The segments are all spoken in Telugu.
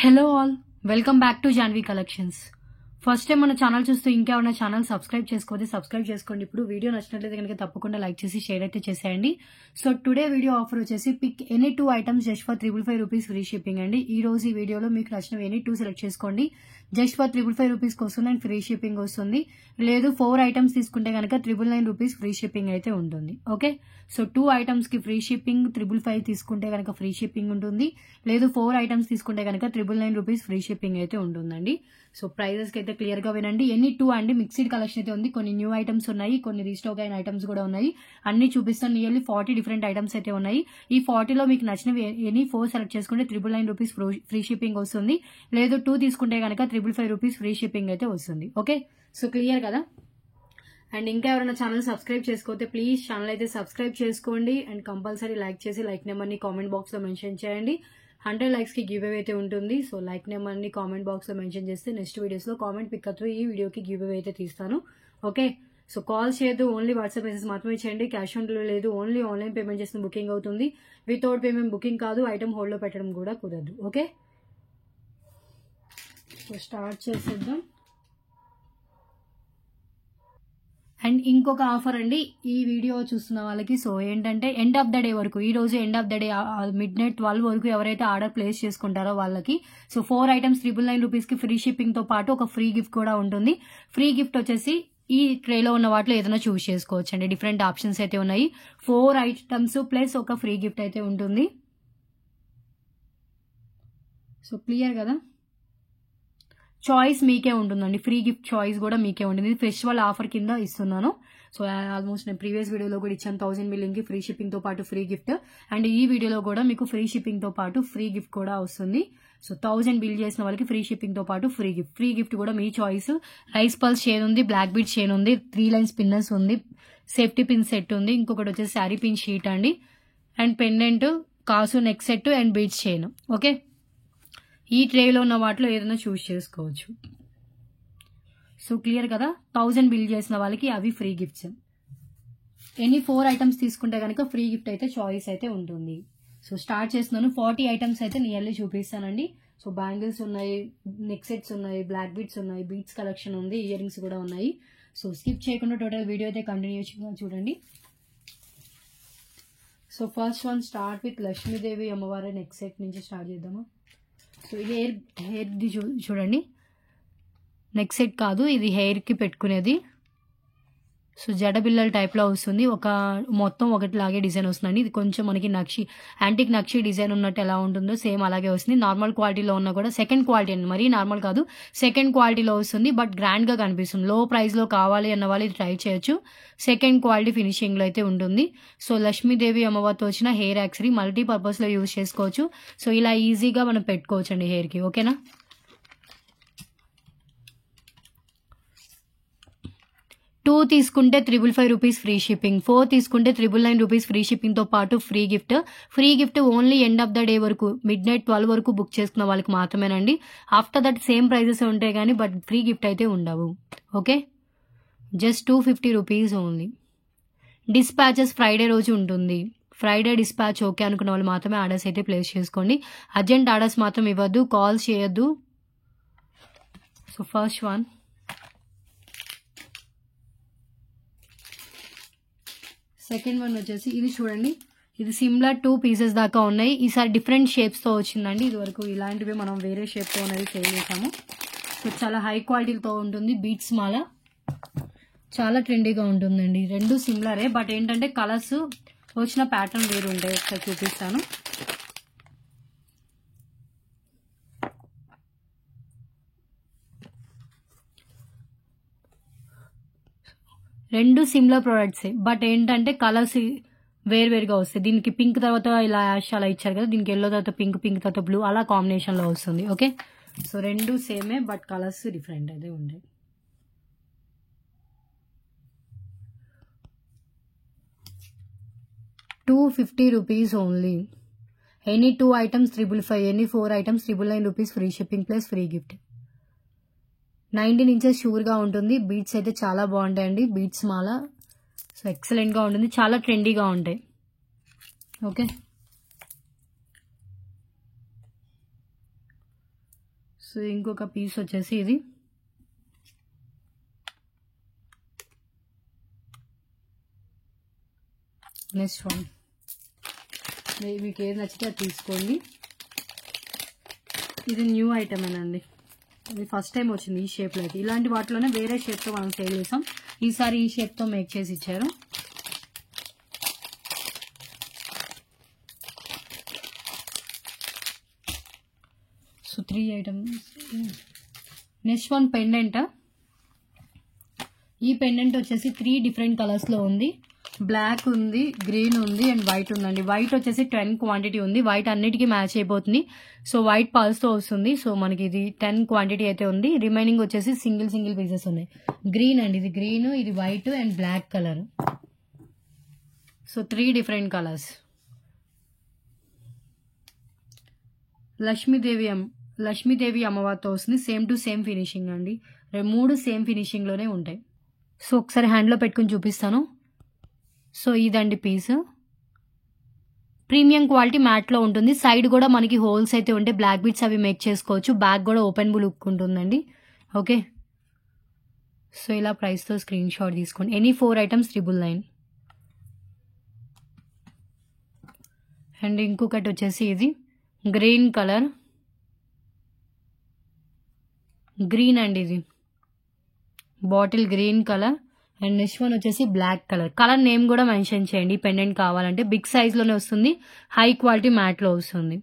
Hello all, welcome back to Janhvi collections. First time మన ఛానల్ చూస్తూ ఇంకేమైనా ఛానల్ సబ్స్క్రైబ్ చేసుకోండి. సబ్స్క్రైబ్ చేసుకోండి. ఇప్పుడు వీడియో నచ్చినట్లయితే కనుక తప్పకుండా లైక్ చేసి షేర్ అయితే చేసేయండి. సో టుడే వీడియో ఆఫర్ వచ్చేసి pick any 2 items just for 555 rupees free shipping అండి. ఈ రోజు ఈ వీడియోలో మీకు నచ్చిన ఎనీ 2 సెలెక్ట్ చేసుకోండి. జస్ట్ ఫర్ 555 రూపీస్ వస్తుంది అండ్ ఫ్రీ షిప్పింగ్ వస్తుంది. లేదు 4 ఐటమ్స్ తీసుకుంటే కనుక 999 రూపీస్ ఫ్రీ షిప్పింగ్ అయితే ఉంటుంది. ఓకే, సో 2 ఐటమ్స్ కి ఫ్రీ షిప్పింగ్, 555 తీసుకుంటే కనుక ఫ్రీ షిప్పింగ్ ఉంటుంది. లేదు 4 ఐటమ్స్ తీసుకుంటే కనుక 999 రూపీస్ ఫ్రీ షిప్పింగ్ అయితే ఉంటుందండి. సో ప్రైజెస్ కి అయితే క్లియర్ గా వినండి. ఎనీ 2 అండి, మిక్స్డ్ కలెక్షన్ అయితే ఉంది. కొన్ని న్యూ ఐటమ్స్ ఉన్నాయి, కొన్ని రీస్టాక్ అయిన ఐటమ్స్ కూడా ఉన్నాయి. అన్ని చూపిస్తాను. నియర్లీ 40 డిఫరెంట్ ఐటమ్స్ అయితే ఉన్నాయి. ఈ 40లో మీకు నచ్చినవి ఎనీ 4 సెలెక్ట్ చేసుకుంటే 999 రూపీస్ ఫ్రీ షిప్పింగ్ వస్తుంది. లేదు 2 తీసుకుంటే కనుక 555 రూపీస్ ఫ్రీ షిప్పింగ్ అయితే వస్తుంది. ఓకే, సో క్లియర్ కదా. అండ్ ఇంకా ఎవరైనా ఛానల్ సబ్స్క్రైబ్ చేసుకోతే ప్లీజ్ ఛానల్ అయితే సబ్స్క్రైబ్ చేసుకోండి. అండ్ కంపల్సరీ లైక్ చేసి లైక్ నెంబర్ ని కామెంట్ బాక్స్ లో మెన్షన్ చేయండి. 100 లైక్స్ కి గివ్ అవే అయితే ఉంటుంది. సో లైక్ నెంబర్ ని కామెంట్ బాక్స్ లో మెన్షన్ చేస్తే నెక్స్ట్ వీడియోస్ లో కామెంట్ పిక్ త్రూ ఈ వీడియోకి గివ్ అవే అయితే తీస్తాను. ఓకే, సో కాల్ చేయదు, ఓన్లీ వాట్సాప్ మెసేజ్ మాత్రమే చేయండి. క్యాష్ ఆన్ డెలివరీ లేదు, ఓన్లీ ఆన్లైన్ పేమెంట్ చేసిన బుకింగ్ అవుతుంది. వితౌట్ పేమెంట్ బుకింగ్ కాదు, ఐటమ్ హోల్డ్ లో పెట్టడం కూడా కుదరదు. ఓకే, సో స్టార్ట్ చేసేద్దాం. అండ్ ఇంకొక ఆఫర్ అండి ఈ వీడియో చూస్తున్న వాళ్ళకి. సో ఏంటంటే ఎండ్ ఆఫ్ ద డే వరకు, ఈ రోజు end of the day midnight 12 వరకు ఎవరైతే ఆర్డర్ ప్లేస్ చేసుకుంటారో వాళ్ళకి సో 4 ఐటమ్స్ 999 రూపీస్ కి ఫ్రీ షిప్పింగ్ తో పాటు ఒక ఫ్రీ గిఫ్ట్ కూడా ఉంటుంది. ఫ్రీ గిఫ్ట్ వచ్చేసి ఈ ట్రేలో ఉన్న వాటిలో ఏదైనా చూస్ చేసుకోవచ్చు అండి. డిఫరెంట్ ఆప్షన్స్ అయితే ఉన్నాయి. 4 ఐటమ్స్ ప్లస్ ఒక ఫ్రీ గిఫ్ట్ అయితే ఉంటుంది. సో క్లియర్ కదా. చాయిస్ మీకే ఉంటుందండి. ఫ్రీ గిఫ్ట్ చాయిస్ కూడా మీకే ఉంటుంది. ఫెస్టివల్ ఆఫర్ కింద ఇస్తున్నాను. సో ఆల్మోస్ట్ నేను ప్రీవియస్ వీడియోలో కూడా ఇచ్చాను 1000 బిల్లింగ్ కి ఫ్రీ షిప్పింగ్ తో పాటు ఫ్రీ గిఫ్ట్. అండ్ ఈ వీడియోలో కూడా మీకు ఫ్రీ షిప్పింగ్ తో పాటు ఫ్రీ గిఫ్ట్ కూడా వస్తుంది. సో 1000 బిల్ చేసిన వాళ్ళకి ఫ్రీ షిప్పింగ్ తో పాటు ఫ్రీ గిఫ్ట్. ఫ్రీ గిఫ్ట్ కూడా మీ చాయిస్. రైస్ పల్స్ చైన్ ఉంది, బ్లాక్ బీట్ చైన్ ఉంది, 3 లైన్స్ పిన్నర్స్ ఉంది, సేఫ్టీ పిన్ సెట్ ఉంది, ఇంకొకటి వచ్చేసి శారీ పిన్ షీట్ అండి, అండ్ పెండెంట్, కాసు neck set and beads chain. Okay, ఈ ట్రేలో ఉన్న వాటిలో ఏదైనా చూస్ చేసుకోవచ్చు. సో క్లియర్ కదా. 1000 బిల్ చేసిన వాళ్ళకి అవి ఫ్రీ గిఫ్ట్స్. ఎనీ 4 ఐటమ్స్ తీసుకుంటే కనుక ఫ్రీ గిఫ్ట్ అయితే చాయిస్ అయితే ఉంటుంది. సో స్టార్ట్ చేస్తున్నాను. 40 ఐటమ్స్ అయితే నియర్లీ చూపిస్తానండి. సో బ్యాంగిల్స్ ఉన్నాయి, నెక్ సెట్స్ ఉన్నాయి, బ్లాక్ బీట్స్ ఉన్నాయి, బీట్స్ కలెక్షన్ ఉంది, ఇయర్ రింగ్స్ కూడా ఉన్నాయి. సో స్కిప్ చేయకుండా టోటల్ వీడియో అయితే కంటిన్యూగా చూడండి. So first one start with Lakshmidevi అమ్మవారి నెక్ సెట్ నుంచి స్టార్ట్ చేద్దామా. సో హెయిర్ది చూడండి, నెక్ సెట్ కాదు ఇది, హెయిర్ కి పెట్టుకునేది. సో జడబిల్లల టైప్ లో వస్తుంది. మొత్తం ఒకటిలాగే డిజైన్ వస్తుందండి. ఇది కొంచెం మనకి యాంటిక్ నక్షి డిజైన్ ఉన్నట్టు ఎలా ఉంటుందో సేమ్ అలాగే వస్తుంది. నార్మల్ క్వాలిటీలో ఉన్నా కూడా సెకండ్ క్వాలిటీ అండి, మరీ నార్మల్ కాదు, సెకండ్ క్వాలిటీలో వస్తుంది. బట్ గ్రాండ్ గా కనిపిస్తుంది. లో ప్రైస్ లో కావాలి అన్న వాళ్ళు ఇది ట్రై చేయొచ్చు. సెకండ్ క్వాలిటీ ఫినిషింగ్ లో అయితే ఉంటుంది. సో లక్ష్మీదేవి అమ్మవారితో వచ్చిన హెయిర్ యాక్సరీ మల్టీపర్పస్ లో యూజ్ చేసుకోవచ్చు. సో ఇలా ఈజీగా మనం పెట్టుకోవచ్చు అండి హెయిర్ కి. ఓకేనా. 2 తీసుకుంటే 555 రూపీస్ ఫ్రీ షిప్పింగ్, 4 తీసుకుంటే 999 రూపీస్ ఫ్రీ షిప్పింగ్ తో పాటు free gift. Free gift only end of the day వరకు, మిడ్-నైట్ 12 వరకు బుక్ చేసుకున్న వాళ్ళకి మాత్రమేనండి. ఆఫ్టర్ దట్ సేమ్ ప్రైజెస్ ఉంటాయి కానీ బట్ ఫ్రీ గిఫ్ట్ అయితే ఉండవు. Okay, just 250 rupees only. Dispatches Friday రోజు ఉంటుంది. ఫ్రైడే డిస్పాచ్ ఓకే అనుకున్న వాళ్ళు మాత్రమే ఆర్డర్స్ అయితే ప్లేస్ చేసుకోండి. అర్జెంట్ ఆర్డర్స్ మాత్రం ఇవ్వద్దు, కాల్ చేయొద్దు. So first one, second one వచ్చేసి ఇది చూడండి. ఇది సిమిలర్ 2 పీసెస్ దాకా ఉన్నాయి. ఈసారి డిఫరెంట్ షేప్స్ తో వచ్చిందండి. ఇది వరకు ఇలాంటివి మనం వేరే షేప్ తో అనేది సేల్ చేసాము. సో చాలా హై క్వాలిటీతో ఉంటుంది. బీట్స్ మాల చాలా ట్రెండీగా ఉంటుందండి. రెండు సిమిలరే బట్ ఏంటంటే కలర్స్ వచ్చిన ప్యాటర్న్ వేరు ఉంటాయి. ఒకసారి చూపిస్తాను. రెండు సిమిలర్ ప్రోడక్ట్సే బట్ ఏంటంటే కలర్స్ వేరువేరుగా వస్తాయి. దీనికి పింక్ తర్వాత ఇలా యాష్ అలా ఇచ్చారు కదా, దీనికి ఎల్లో తర్వాత పింక్, పింక్ తర్వాత బ్లూ, అలా కాంబినేషన్ లో వస్తుంది. ఓకే, సో రెండు సేమే బట్ కలర్స్ డిఫరెంట్ అయితే ఉంటాయి. ₹250 only. Any 2 items 555, any 4 items 999 rupees free shipping plus free gift. 19 inches sure గా ఉంటుంది. బీట్స్ అయితే చాలా బాగుంటాయండి. బీట్స్ మాల సో ఎక్సలెంట్ గా ఉంటుంది, చాలా ట్రెండీగా ఉంటాయి. ఓకే, సో ఇంకొక పీస్ వచ్చేసి ఇది నెక్స్ట్ వన్. మీకు ఏది నచ్చితే అది తీసుకోండి. ఇది న్యూ ఐటమేనండి, ఇది ఫస్ట్ టైం వచ్చింది ఈ షేప్లో. అయితే ఇలాంటి వాటిలోనే వేరే షేప్తో మనం సేల్ చేసాం, ఈసారి ఈ షేప్తో మేక్ చేసి ఇచ్చారు. So 3 items. Next one pendant. ఈ పెండెంట్ వచ్చేసి 3 డిఫరెంట్ కలర్స్లో ఉంది. బ్లాక్ ఉంది, గ్రీన్ ఉంది అండ్ వైట్ ఉందండి. వైట్ వచ్చేసి 10 క్వాంటిటీ ఉంది. వైట్ అన్నిటికీ మ్యాచ్ అయిపోతుంది. సో వైట్ పల్స్తో వస్తుంది. సో మనకి ఇది 10 క్వాంటిటీ అయితే ఉంది. రిమైనింగ్ వచ్చేసి సింగిల్ పీసెస్ ఉన్నాయి. గ్రీన్ అండి, ఇది గ్రీన్, ఇది white and black colour. So 3 different colours. Lakshmidevi అమ్మవారితో వస్తుంది. సేమ్ టు సేమ్ ఫినిషింగ్ అండి. 3 సేమ్ ఫినిషింగ్లోనే ఉంటాయి. సో ఒకసారి హ్యాండ్లో పెట్టుకుని చూపిస్తాను. సో ఇదండి పీస్. ప్రీమియం క్వాలిటీ మ్యాట్లో ఉంటుంది. సైడ్ కూడా మనకి హోల్స్ అయితే ఉంటే బ్లాక్ బీట్స్ అవి మేక్ చేసుకోవచ్చు. బ్యాక్ కూడా ఓపెన్ లుక్ ఉంటుందండి. ఓకే, సో ఇలా ప్రైస్తో స్క్రీన్ షాట్ తీసుకోండి. Any 4 items 999. అండ్ ఇంకొకటి వచ్చేసి ఇది గ్రీన్ కలర్, గ్రీన్ అండి, ఇది bottle green colour. And next one వచ్చేసి బ్లాక్ కలర్. కలర్ నేమ్ కూడా మెన్షన్ చేయండి. పెండెంట్ కావాలంటే బిగ్ సైజ్లోనే వస్తుంది, హై క్వాలిటీ మ్యాట్లో వస్తుంది.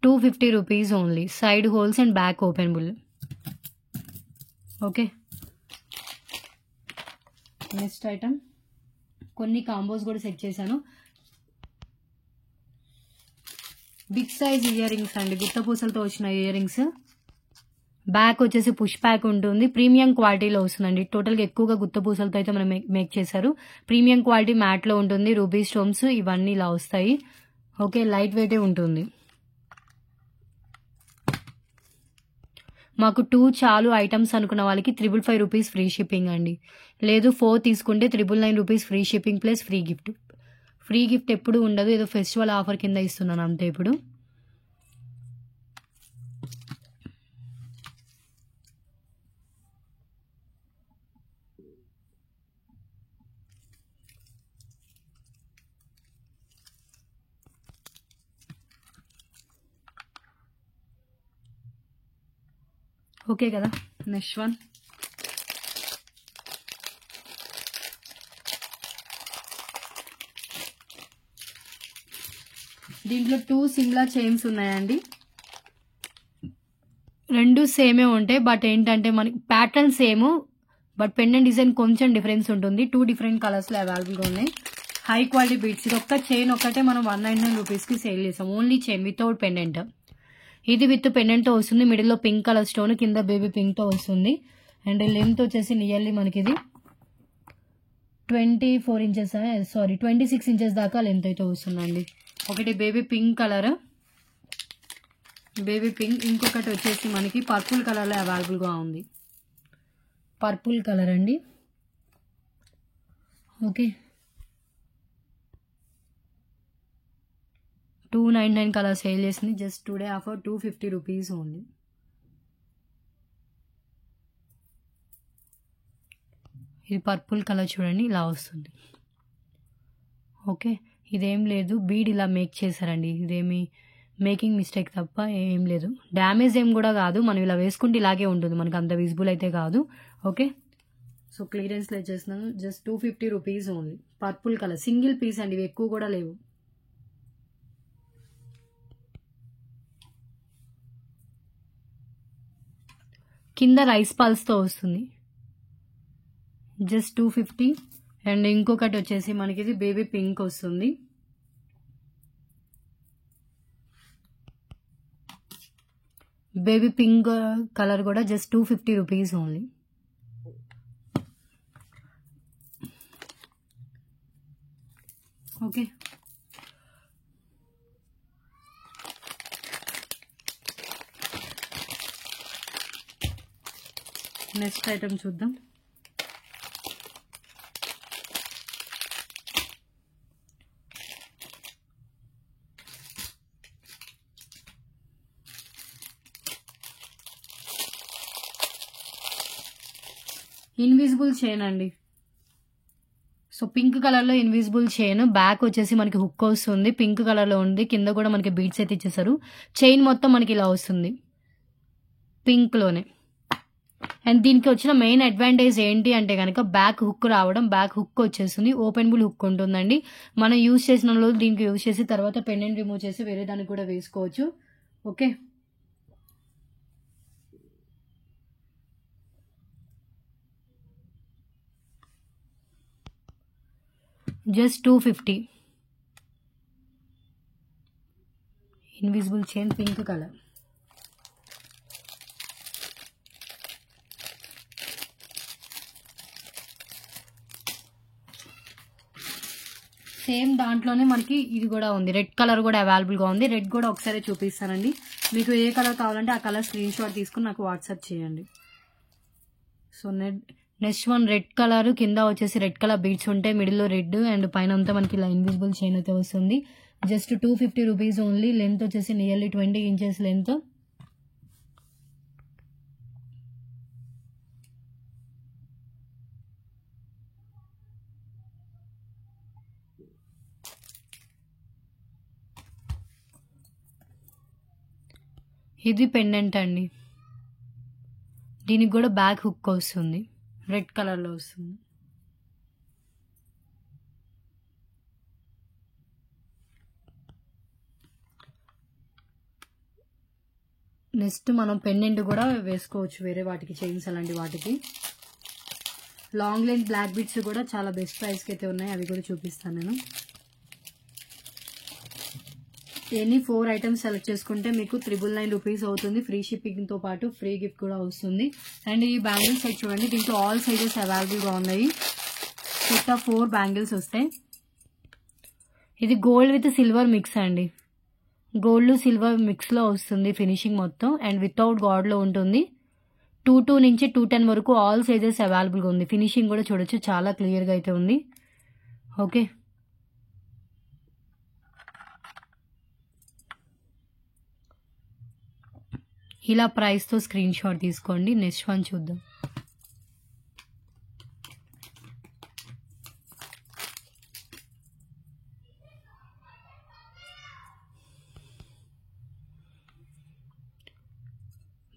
250 rupees only. Side holes and back openable. Okay, next item. కొన్ని కాంబోస్ కూడా సెట్ చేశాను. బిగ్ సైజ్ ఇయర్ రింగ్స్ అండి, గుత్తపూసలతో వచ్చిన ఇయర్ రింగ్స్. బ్యాక్ వచ్చేసి పుష్ బ్యాక్ ఉంటుంది. ప్రీమియం క్వాలిటీలో వస్తుందండి. టోటల్గా ఎక్కువగా గుత్తపూసలతో అయితే మనం మేక్ చేశారు. ప్రీమియం క్వాలిటీ మ్యాట్లో ఉంటుంది. రూబీ స్టోన్స్ ఇవన్నీ ఇలా వస్తాయి. ఓకే, లైట్ వెయిటే ఉంటుంది. మాకు 2 చాలు ఐటమ్స్ అనుకున్న వాళ్ళకి 555 రూపీస్ ఫ్రీ షిప్పింగ్ అండి. లేదు 4 తీసుకుంటే 999 rupees free shipping plus free gift. Free gift ఎప్పుడు ఉండదు, ఏదో ఫెస్టివల్ ఆఫర్ కింద ఇస్తున్నాను అంతే. ఇప్పుడు ఓకే కదా. Next one. దీంట్లో 2 సిమిలర్ చైన్స్ ఉన్నాయండి. 2 సేమే ఉంటాయి. బట్ ఏంటంటే మనకి pattern same, but pendant design కొంచెం డిఫరెన్స్ ఉంటుంది. 2 డిఫరెంట్ కలర్స్లో అవైలబుల్గా ఉన్నాయి. High quality beads. ఇది ఒక్క చైన్ ఒక్కటే మనం 199 రూపీస్కి సేల్ చేసాం. Only chain without pendant. ఇది విత్ పెండెంట్తో వస్తుంది. మిడిల్లో పింక్ కలర్ స్టోన్, కింద బేబీ పింక్తో వస్తుంది. అండ్ లెంత్ వచ్చేసి నియర్లీ మనకి ఇది 24 ఇంచెస్, సారీ 26 ఇంచెస్ దాకా లెంత్ అయితే వస్తుందండి. ఒకటి baby pink colour, baby pink. ఇంకొకటి వచ్చేసి మనకి పర్పుల్ కలర్లో అవైలబుల్గా ఉంది. పర్పుల్ కలర్ అండి. ఓకే, 299 కలర్ సేల్ చేసింది. Just today offer 250 rupees only. ఇది పర్పుల్ కలర్ చూడండి, ఇలా వస్తుంది. ఓకే, ఇదేం లేదు, బీడ్ ఇలా మేక్ చేశారండి. ఇదేమి మేకింగ్ మిస్టేక్ తప్ప ఏం లేదు. డ్యామేజ్ ఏం కూడా కాదు. మనం ఇలా వేసుకుంటే ఇలాగే ఉంటుంది, మనకు అంత విజిబుల్ అయితే కాదు. ఓకే, సో క్లియరెన్స్లో చేస్తున్నాను. Just 250 rupees only. Purple colour single piece అండి, ఇవి ఎక్కువ కూడా లేవు. కింద రైస్ పల్స్తో వస్తుంది. జస్ట్ 250. అండ్ ఇంకొకటి వచ్చేసి మనకి ఇది బేబీ పింక్ వస్తుంది. బేబీ పింక్ కలర్ కూడా just 250 rupees only. Okay, next item చూద్దాం. ఇన్విజిబుల్ చైన్ అండి. సో పింక్ కలర్లో ఇన్విజిబుల్ చైన్, బ్యాక్ వచ్చేసి మనకి హుక్ వస్తుంది, పింక్ కలర్లో ఉంది, కింద కూడా మనకి బీడ్స్ అయితే ఇచ్చేసారు. చైన్ మొత్తం మనకి ఇలా వస్తుంది పింక్లోనే. అండ్ దీనికి వచ్చిన మెయిన్ అడ్వాంటేజ్ ఏంటి అంటే కనుక బ్యాక్ హుక్ రావడం, బ్యాక్ హుక్ వచ్చేస్తుంది, ఓపెనబుల్ హుక్ ఉంటుందండి. మనం యూజ్ చేసిన రోజు దీనికి యూజ్ చేసి తర్వాత పెండెంట్ రిమూవ్ చేసి వేరే దానికి కూడా వేసుకోవచ్చు. Okay, just 250. Invisible chain pink colour. Same దాంట్లోనే మనకి ఇది కూడా ఉంది, రెడ్ కలర్ కూడా అవైలబుల్గా ఉంది. రెడ్ కూడా ఒకసారి చూపిస్తానండి. మీకు ఏ కలర్ కావాలంటే ఆ కలర్ స్క్రీన్ షాట్ తీసుకుని నాకు వాట్సాప్ చేయండి. So next one red colour, కింద వచ్చేసి రెడ్ కలర్ బీడ్స్ ఉంటాయి, మిడిల్లో రెడ్ అండ్ పైన అంతా మనకి ఇలా ఇన్విజిబుల్ చైన్ అయితే వస్తుంది. Just 250 rupees only. లెంత్ వచ్చేసి నియర్లీ 20 ఇంచెస్ లెంత్. ఇది పెండెంట్ అండి, దీనికి కూడా బ్యాక్ హుక్ వస్తుంది, రెడ్ కలర్లో వస్తుంది. నెక్స్ట్ మనం పెండెంట్ కూడా వేసుకోవచ్చు వేరే వాటికి, చైన్స్ అలాంటి వాటికి. లాంగ్ లెంత్ బ్లాక్ బీడ్స్ కూడా చాలా బెస్ట్ ప్రైస్కి అయితే ఉన్నాయి, అవి కూడా చూపిస్తాను నేను. ఎనీ 4 ఐటమ్స్ సెలెక్ట్ చేసుకుంటే మీకు 999 రూపీస్ అవుతుంది. ఫ్రీ షిప్పింగ్తో పాటు ఫ్రీ గిఫ్ట్ కూడా వస్తుంది. అండ్ ఈ బ్యాంగిల్స్ సెట్ చూడండి, దీంట్లో ఆల్ సైజెస్ అవైలబుల్గా ఉన్నాయి. సెట్ ఆఫ్ 4 బ్యాంగిల్స్ వస్తాయి. ఇది గోల్డ్ విత్ సిల్వర్ మిక్స్ అండి, గోల్డ్ సిల్వర్ మిక్స్లో వస్తుంది ఫినిషింగ్ మొత్తం. అండ్ వితౌట్ గాడ్లో ఉంటుంది. 22 నుంచి 210 వరకు ఆల్ సైజెస్ అవైలబుల్గా ఉంది. ఫినిషింగ్ కూడా చూడొచ్చు, చాలా క్లియర్గా అయితే ఉంది. ఓకే, ఇలా ప్రైస్తో స్క్రీన్ షాట్ తీసుకోండి. నెక్స్ట్ వన్ చూద్దాం.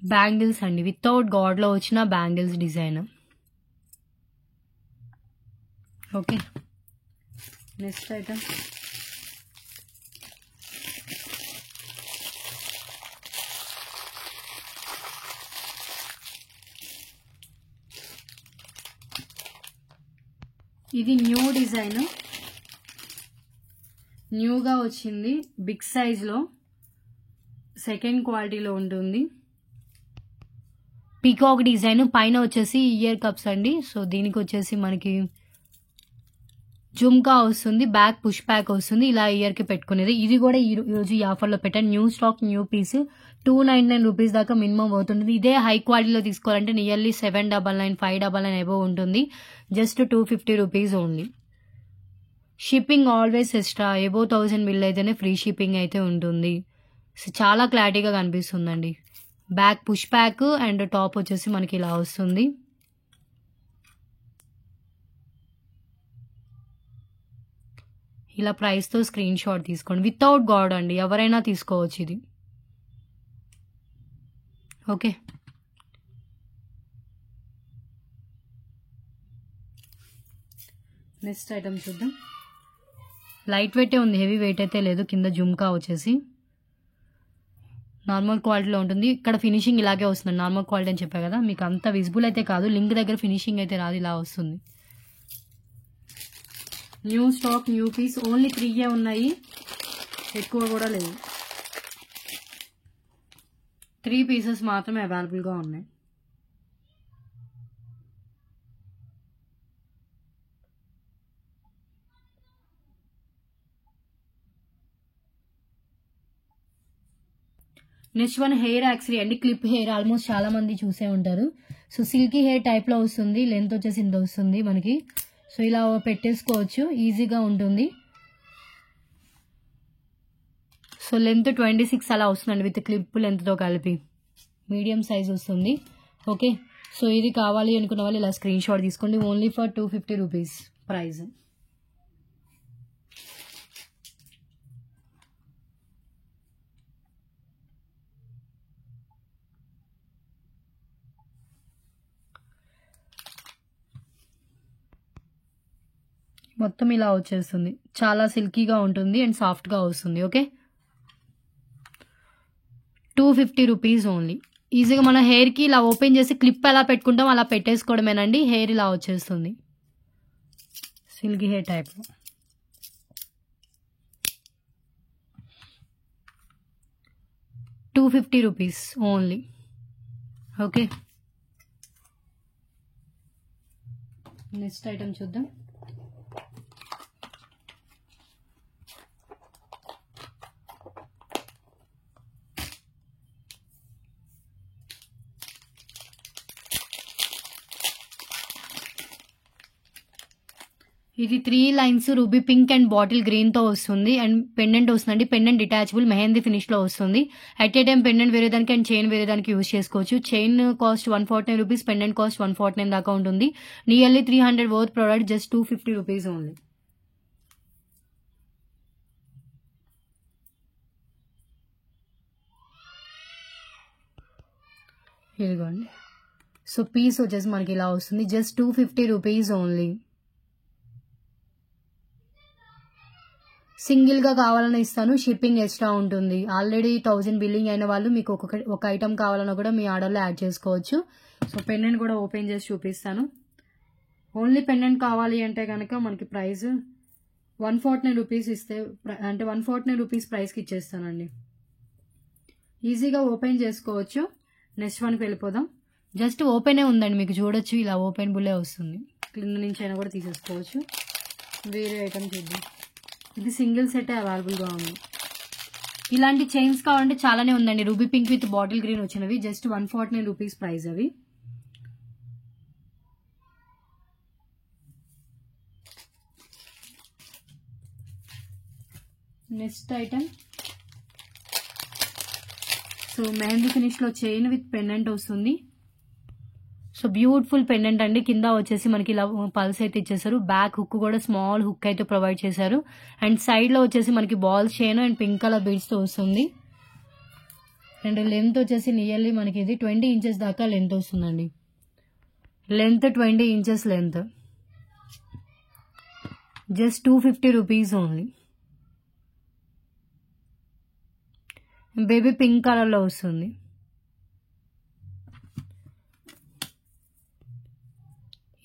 బ్యాంగిల్స్ అండి, వితౌట్ గాడ్లో వచ్చిన bangles design. Okay, next item ఇది న్యూ డిజైన్, న్యూగా వచ్చింది, బిగ్ సైజ్లో, సెకండ్ క్వాలిటీలో ఉంటుంది. పీకాక్ డిజైన్, పైన వచ్చేసి ఇయర్ కప్స్ అండి. సో దీనికి వచ్చేసి మనకి జుమ్కా వస్తుంది, బ్యాక్ పుష్ బ్యాక్ వస్తుంది, ఇలా ఇయర్కి పెట్టుకునేది. ఇది కూడా ఈరోజు ఈ ఆఫర్లో పెట్టాను. New stock, new piece, 299 rupees దాకా మినిమం అవుతుంది. ఇదే హై క్వాలిటీలో తీసుకోవాలంటే నియర్లీ 799, 599 అబోవ్ ఉంటుంది. Just 250 rupees only. Shipping always extra, above 1000 bill అయితేనే ఫ్రీ షిప్పింగ్ అయితే ఉంటుంది. సో చాలా క్లారిటీగా కనిపిస్తుందండి. Back push back and top వచ్చేసి మనకి ఇలా వస్తుంది. ఇలా ప్రైస్తో స్క్రీన్ షాట్ తీసుకోండి. వితౌట్ గాడ్ అండి, ఎవరైనా తీసుకోవచ్చు ఇది. ఓకే, నెక్స్ట్ ఐటమ్ చూద్దాం. లైట్ వెయిటే ఉంది, హెవీ వెయిట్ అయితే లేదు. కింద జుమ్కా వచ్చేసి నార్మల్ క్వాలిటీలో ఉంటుంది. ఇక్కడ ఫినిషింగ్ ఇలాగే వస్తుంది, నార్మల్ క్వాలిటీ అని చెప్పా కదా, మీకు అంత విజిబుల్ అయితే కాదు, లింక్ దగ్గర ఫినిషింగ్ అయితే రాదు, ఇలా వస్తుంది. New stock, new piece, only 3 ఉన్నాయి, ఎక్కువ కూడా లేవు. 3 పీసెస్ మాత్రమే అవైలబుల్గా ఉన్నాయి. నెక్స్ట్ వన్ హెయిర్ యాక్సరీ అండి, క్లిప్ హెయిర్. ఆల్మోస్ట్ చాలా మంది చూసే ఉంటారు. సో సిల్కీ హెయిర్ టైప్లో వస్తుంది, లెంత్ వచ్చేసి ఇంత వస్తుంది మనకి. సో ఇలా పెట్టేసుకోవచ్చు, ఈజీగా ఉంటుంది. సో లెంత్ 26 అలా వస్తుందండి, విత్ క్లిప్ లెంత్తో కలిపి మీడియం సైజ్ వస్తుంది. ఓకే, సో ఇది కావాలి అనుకున్న వాళ్ళు ఇలా స్క్రీన్ షాట్ తీసుకోండి. Only for 250 rupees price. మొత్తం ఇలా వచ్చేస్తుంది. చాలా సిల్కీగా ఉంటుంది అండ్ సాఫ్ట్గా వస్తుంది. Okay, 250 rupees only. ఈజీగా మన హెయిర్కి ఇలా ఓపెన్ చేసి క్లిప్ ఎలా పెట్టుకుంటాం అలా పెట్టేసుకోవడమేనండి. హెయిర్ ఇలా వచ్చేస్తుంది, silky hair type. $250 rupees only. Okay, next item చూద్దాం. ఇది 3 lines ruby pink and bottle green తో వస్తుంది అండ్ పెండెంట్ వస్తుందండి. పెండెంట్ డిటాచబుల్ మెహందీ ఫినిష్ లో వస్తుంది. అట్ ఏ టైం పెండెంట్ వేరేదానికి అండ్ చైన్ వేరేదానికి యూజ్ చేసుకోవచ్చు. Chain cost 149 rupees, pendant cost 149 దాకా ఉంటుంది. Nearly 300 worth product, just 250 rupees only. ఇదిగోండి. సో పీస్ వచ్చేసి మనకి ఇలా వస్తుంది, జస్ట్ 250 రూపీస్ ఓన్లీ. సింగిల్ గా కావాలని ఇస్తాను, షిప్పింగ్ ఎక్స్ట్రా ఉంటుంది. ఆల్రెడీ 1000 బిల్లింగ్ అయిన వాళ్ళు మీకు ఒక ఐటమ్ కావాలన్నా కూడా మీ ఆర్డర్లో యాడ్ చేసుకోవచ్చు. సో పెండెంట్ కూడా ఓపెన్ చేసి చూపిస్తాను. ఓన్లీ పెండెంట్ కావాలి అంటే కనుక మనకి ప్రైస్ 149 రూపీస్ ఇస్తే, అంటే 149 రూపీస్ ప్రైస్కి ఇచ్చేస్తానండి. ఈజీగా ఓపెన్ చేసుకోవచ్చు. నెక్స్ట్ వన్కి వెళ్ళిపోదాం. జస్ట్ ఓపెనే ఉందండి, మీకు చూడొచ్చు ఇలా ఓపెన్ బుల్లే వస్తుంది. కింద నుంచి అయినా కూడా తీసేసుకోవచ్చు. వేరే ఐటమ్ చూద్దాం. ఇది సింగిల్ సెట్ అవైలబుల్గా ఉంది. ఇలాంటి చైన్స్ కావాలంటే చాలానే ఉందండి. Ruby pink with bottle green వచ్చినవి, జస్ట్ 149 రూపీస్ ప్రైస్ అవి. Next item, so mehndi finish లో చైన్ విత్ పెండెంట్ వస్తుంది. సో బ్యూటిఫుల్ పెండెంట్ అండి. కింద వచ్చేసి మనకి ఇలా పల్స్ అయితే ఇచ్చేసారు. బ్యాక్ హుక్ కూడా స్మాల్ హుక్ అయితే ప్రొవైడ్ చేశారు. అండ్ సైడ్ లో వచ్చేసి మనకి ball chain and pink colour beads తో వస్తుంది. అండ్ లెంత్ వచ్చేసి నియర్లీ మనకి ఇది 20 ఇంచెస్ దాకా లెంత్ వస్తుందండి. Length 20 inches length, just 250 rupees only. Baby pink colour లో వస్తుంది.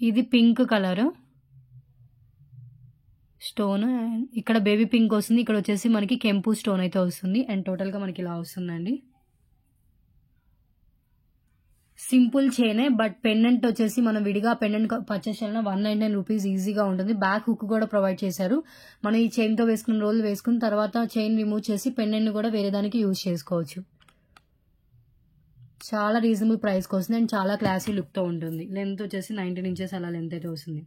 ఇది పింక్ కలర్ స్టోన్, ఇక్కడ బేబీ పింక్ వస్తుంది. ఇక్కడ వచ్చేసి మనకి కెంపు స్టోన్ అయితే వస్తుంది. అండ్ టోటల్ గా మనకి ఇలా వస్తుందండి. సింపుల్ చైనే, బట్ పెండెంట్ వచ్చేసి మనం విడిగా పెండెంట్ పర్చేస్ చేయాలన్నా 199 రూపీస్ ఈజీగా ఉంటుంది. బ్యాక్ హుక్ కూడా ప్రొవైడ్ చేశారు. మనం ఈ చైన్ తో వేసుకున్న రోజులు వేసుకున్న తర్వాత చైన్ రిమూవ్ చేసి పెండెంట్ కూడా వేరే దానికి యూజ్ చేసుకోవచ్చు. చాలా రీజనబుల్ ప్రైస్కి వస్తుంది అండ్ చాలా క్లాసీ లుక్తో ఉంటుంది. లెంత్ వచ్చేసి 19 ఇంచెస్ అలా లెంత్ అయితే వస్తుంది.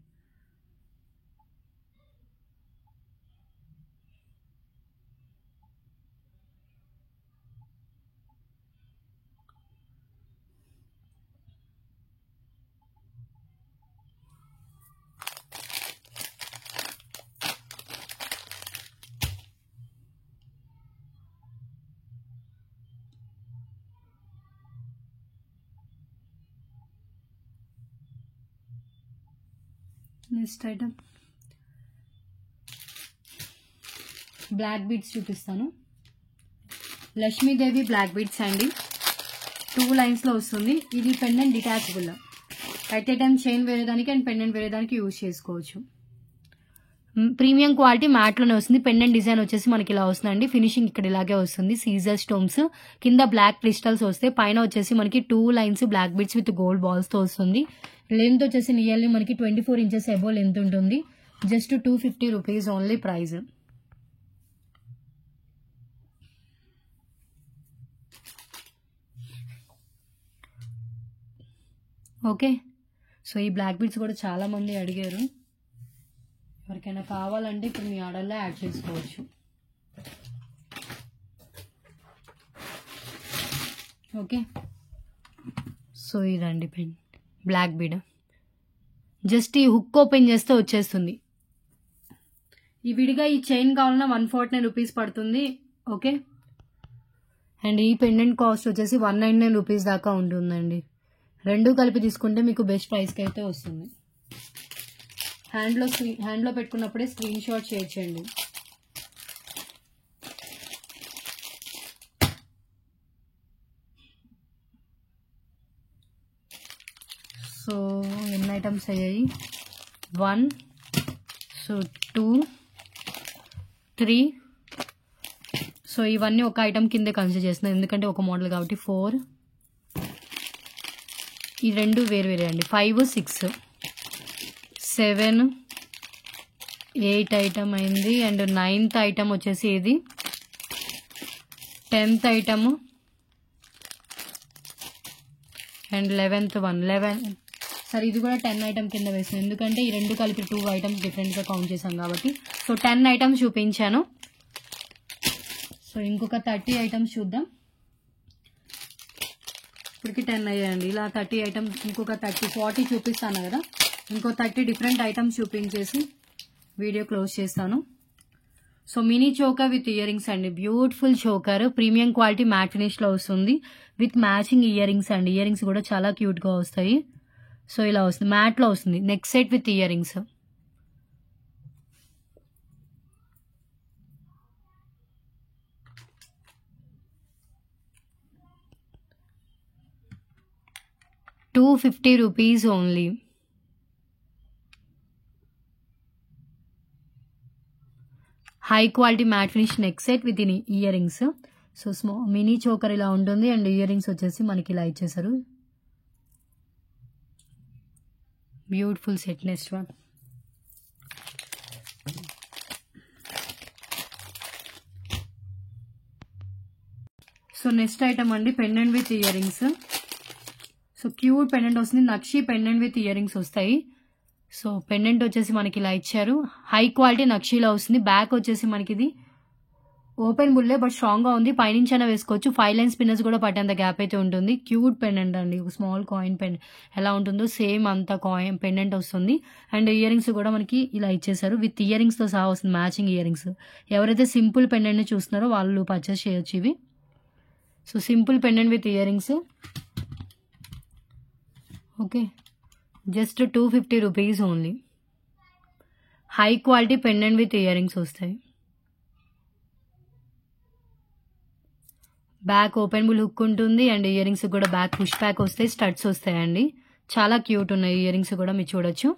నెక్స్ట్ ఐటమ్, బ్లాక్ బీడ్స్ చూపిస్తాను. లక్ష్మీదేవి బ్లాక్ బీడ్స్ అండి, 2 లైన్స్ లో వస్తుంది. ఇది pendant detachable, at a time chain వేరేదానికి అండ్ పెండెంట్ వేరేదానికి యూజ్ చేసుకోవచ్చు. ప్రీమియం క్వాలిటీ మ్యాట్ లోనే వస్తుంది. పెండెంట్ డిజైన్ వచ్చేసి మనకి ఇలా వస్తుందండి. ఫినిషింగ్ ఇక్కడ ఇలాగే వస్తుంది. సీజర్ స్టోన్స్, కింద బ్లాక్ క్రిస్టల్స్ వస్తాయి. పైన వచ్చేసి మనకి 2 lines black beads with gold balls తో వస్తుంది. లెంత్ వచ్చేసి నియర్లీ మనకి 24 ఇంచెస్ అబో లెంత్ ఉంటుంది. Just 250 rupees only price. Okay, so ఈ బ్లాక్ బీడ్స్ కూడా చాలా మంది అడిగారు. ఎవరికైనా కావాలంటే ఇప్పుడు మీ ఆర్డర్లో యాడ్ చేసుకోవచ్చు. ఓకే, సో ఇదండి పెన్ బ్లాక్ బీడ్. జస్ట్ ఈ హుక్ ఓపెన్ చేస్తే వచ్చేస్తుంది. ఈ విడిగా ఈ చైన్ కావాలన్నా 149 రూపీస్ పడుతుంది. ఓకే, అండ్ ఈ పెండెంట్ కాస్ట్ వచ్చేసి 199 రూపీస్ దాకా ఉంటుందండి. రెండు కలిపి తీసుకుంటే మీకు బెస్ట్ ప్రైస్కి అయితే వస్తుంది. హ్యాండ్లో పెట్టుకున్నప్పుడే స్క్రీన్ షాట్ షేర్ చేయండి. సో ఎన్ని ఐటమ్స్ అయ్యాయి? 1, సో 2, 3. సో ఇవన్నీ ఒక ఐటమ్ కిందే కన్సిడర్ చేస్తున్నాను ఎందుకంటే ఒక మోడల్ కాబట్టి. 4, ఈ రెండు వేరే అండి. 5, 6, 7, 8 ఐటమ్ అయింది. అండ్ 9th ఐటమ్ వచ్చేసి ఇది. 10th item and 11th 11. సరే, ఇది కూడా 10 ఐటమ్ కింద వేసాను ఎందుకంటే ఈ రెండు కలిపి 2 ఐటమ్స్ డిఫరెంట్గా కౌంట్ చేశాం కాబట్టి. సో 10 ఐటమ్స్ చూపించాను. సో ఇంకొక 30 ఐటమ్స్ చూద్దాం. ఇప్పటికి 10 అయ్యాయండి. ఇలా 30 ఐటమ్స్, ఇంకొక 30, 40 చూపిస్తాను కదా. ఇంకో 30 డిఫరెంట్ ఐటమ్స్ చూపించేసి వీడియో క్లోజ్ చేస్తాను. So mini choker with earrings అండి. Beautiful choker, premium quality matte ఫినిష్లో వస్తుంది విత్ మ్యాచింగ్ ఇయర్ రింగ్స్ అండి. ఇయర్ రింగ్స్ కూడా చాలా క్యూట్గా వస్తాయి. సో ఇలా వస్తుంది, మ్యాట్లో వస్తుంది. Neck set with earrings. ₹250 only. High quality matte finish neck set with earrings. So mini choker ఇలా ఉంటుంది అండ్ ఇయర్ రింగ్స్ వచ్చేసి మనకి ఇలా ఇచ్చేసారు. Beautiful set. Next one. So next item అండి, pendant with earrings. So cute pendant వస్తుంది, నక్షి పెండెంట్ విత్ ఇయర్ రింగ్స్ వస్తాయి. సో పెండెంట్ వచ్చేసి మనకి ఇలా ఇచ్చారు, హై క్వాలిటీ నక్షిలా వస్తుంది. బ్యాక్ వచ్చేసి మనకి ఇది ఓపెన్ బుల్లే బట్ స్ట్రాంగ్గా ఉంది. పైనుంచి అయినా వేసుకోవచ్చు. 5 లైన్ స్పిన్నర్స్ కూడా పట్టేంత గ్యాప్ అయితే ఉంటుంది. క్యూట్ పెండెంట్ అండి, ఒక స్మాల్ కాయిన్ పెండెంట్ ఎలా ఉంటుందో సేమ్ అంత కాయిన్ పెండెంట్ వస్తుంది. అండ్ ఇయర్ రింగ్స్ కూడా మనకి ఇలా ఇచ్చేసారు, విత్ ఇయర్ రింగ్స్తో సహా వస్తుంది, మ్యాచింగ్ ఇయర్ రింగ్స్. ఎవరైతే సింపుల్ పెండెంట్ని చూస్తున్నారో వాళ్ళు పర్చేస్ చేయొచ్చు ఇవి. So simple pendant with ear rings. Okay, just ₹250 only. High quality pendant with earrings వస్తాయి. బ్యాక్ ఓపెన్ బుల్ హుక్ ఉంటుంది అండ్ ఇయర్ రింగ్స్ కూడా బ్యాక్ పుష్ బ్యాక్ వస్తాయి, స్టడ్స్ వస్తాయండి. చాలా క్యూట్ ఉన్నాయి ఇయర్ రింగ్స్ కూడా, మీరు చూడొచ్చు.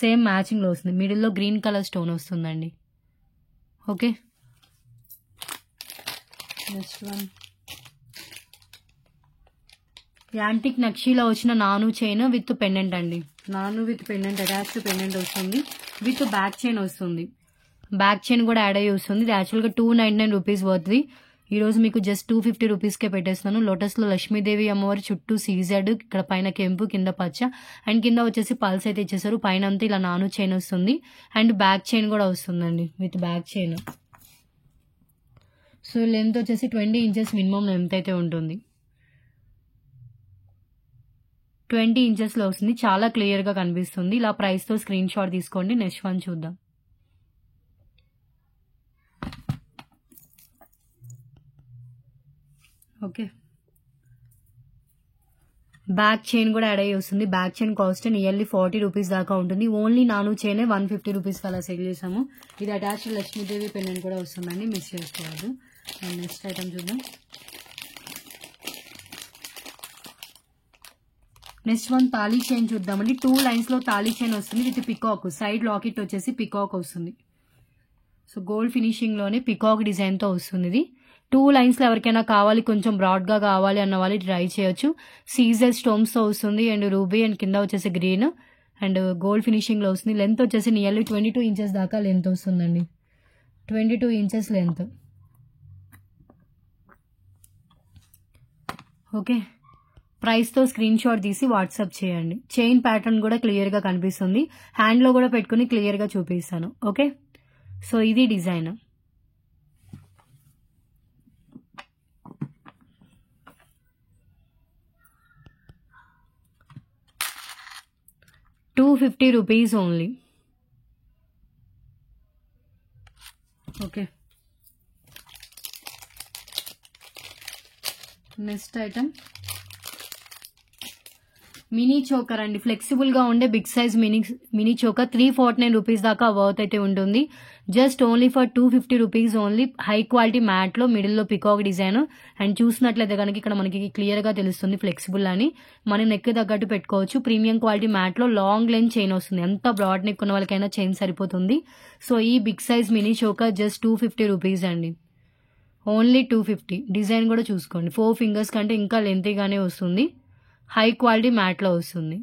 సేమ్ మ్యాచింగ్లో వస్తుంది, మిడిల్లో గ్రీన్ కలర్ స్టోన్ వస్తుందండి. Okay, next one. యాంటిక్ నక్షీలో వచ్చిన నాను చైన్ విత్ పెండెంట్ అండి. నాను విత్ పెండెంట్, అటాచ్డ్ పెండెంట్ వస్తుంది విత్ బ్యాక్ చైన్ వస్తుంది. బ్యాక్ చైన్ కూడా యాడ్ అయ్యి వస్తుంది. ఇది యాక్చువల్గా ₹299 వర్త్ది. ఈరోజు మీకు జస్ట్ ₹250కే పెట్టేస్తున్నాను. లోటస్లో లక్ష్మీదేవి అమ్మవారి చుట్టూ సీజెడ్, ఇక్కడ పైన కెంపు, కింద పచ్చ అండ్ కింద వచ్చేసి పల్స్ అయితే ఇచ్చేసారు. పైన అంతా ఇలా నాను చైన్ వస్తుంది అండ్ బ్యాక్ చైన్ కూడా వస్తుందండి with back chain. So length వచ్చేసి 20 ఇంచెస్ మినిమం లెంత్ అయితే ఉంటుంది. 20 ఇంచెస్లో వస్తుంది, చాలా క్లియర్గా కనిపిస్తుంది. ఇలా ప్రైస్తో స్క్రీన్ షాట్ తీసుకోండి. నెక్స్ట్ వన్ చూద్దాం. ఓకే, బ్యాక్ చైన్ కూడా యాడ్ అయ్యి వస్తుంది. బ్యాక్ చైన్ కాస్ట్ నియర్లీ ₹40 దాకా ఉంటుంది. ఓన్లీ నాను చైనే ₹150 అలా సేల్ చేసాము. ఇది అటాచ్డ్ లక్ష్మీదేవి పెండెంట్ కూడా వస్తుందండి, మిస్ చేసుకోవద్దు. అండ్ నెక్స్ట్ ఐటమ్ చూద్దాం. నెక్స్ట్ వన్ తాళీ చైన్ చూద్దామండి. 2 లైన్స్లో తాళీ చైన్ వస్తుంది విత్ పికాక్. సైడ్ లాకెట్ వచ్చేసి పికాక్ వస్తుంది. సో గోల్డ్ ఫినిషింగ్లోనే పికాక్ డిజైన్తో వస్తుంది. ఇది 2 లైన్స్లో ఎవరికైనా కావాలి, కొంచెం బ్రాడ్గా కావాలి అన్న వాళ్ళు ట్రై చేయొచ్చు. సీజర్ స్టోన్స్తో వస్తుంది అండ్ రూబీ అండ్ కింద వచ్చేసి గ్రీన్ అండ్ గోల్డ్ ఫినిషింగ్లో వస్తుంది. లెంత్ వచ్చేసి నియర్లీ 22 ఇంచెస్ దాకా లెంత్ వస్తుందండి. 22 ఇంచెస్ లెంత్. ఓకే, ప్రైస్తో స్క్రీన్ షాట్ తీసి వాట్సాప్ చేయండి. చైన్ ప్యాటర్న్ కూడా క్లియర్గా కనిపిస్తుంది. హ్యాండ్లో కూడా పెట్టుకుని క్లియర్గా చూపిస్తాను. ఓకే, సో ఇది design. 250 rupees only. Okay, next item mini choker అండి. ఫ్లెక్సిబుల్ గా ఉండే big size mini choker 349 rupees దాకా వర్త్ అయితే ఉంటుంది. Just only for 250 rupees only. High quality matte లో మిడిల్ లో పికాక్ డిజైన్. అండ్ చూసినట్లయితే కనుక ఇక్కడ మనకి క్లియర్ గా తెలుస్తుంది ఫ్లెక్సిబుల్ అని. మనం నెక్ తగ్గట్టు పెట్టుకోవచ్చు. ప్రీమియం క్వాలిటీ మ్యాట్ లో లాంగ్ లెంత్ చైన్ వస్తుంది. ఎంత బ్రాడ్ నెక్ ఉన్న వాళ్ళకైనా చైన్ సరిపోతుంది. సో ఈ big size mini choker just 250 rupees అండి. ఓన్లీ 250. డిజైన్ కూడా చూసుకోండి. 4 ఫింగర్స్ కంటే ఇంకా లెంతీగానే వస్తుంది. హై క్వాలిటీ మ్యాట్ లో వస్తుంది.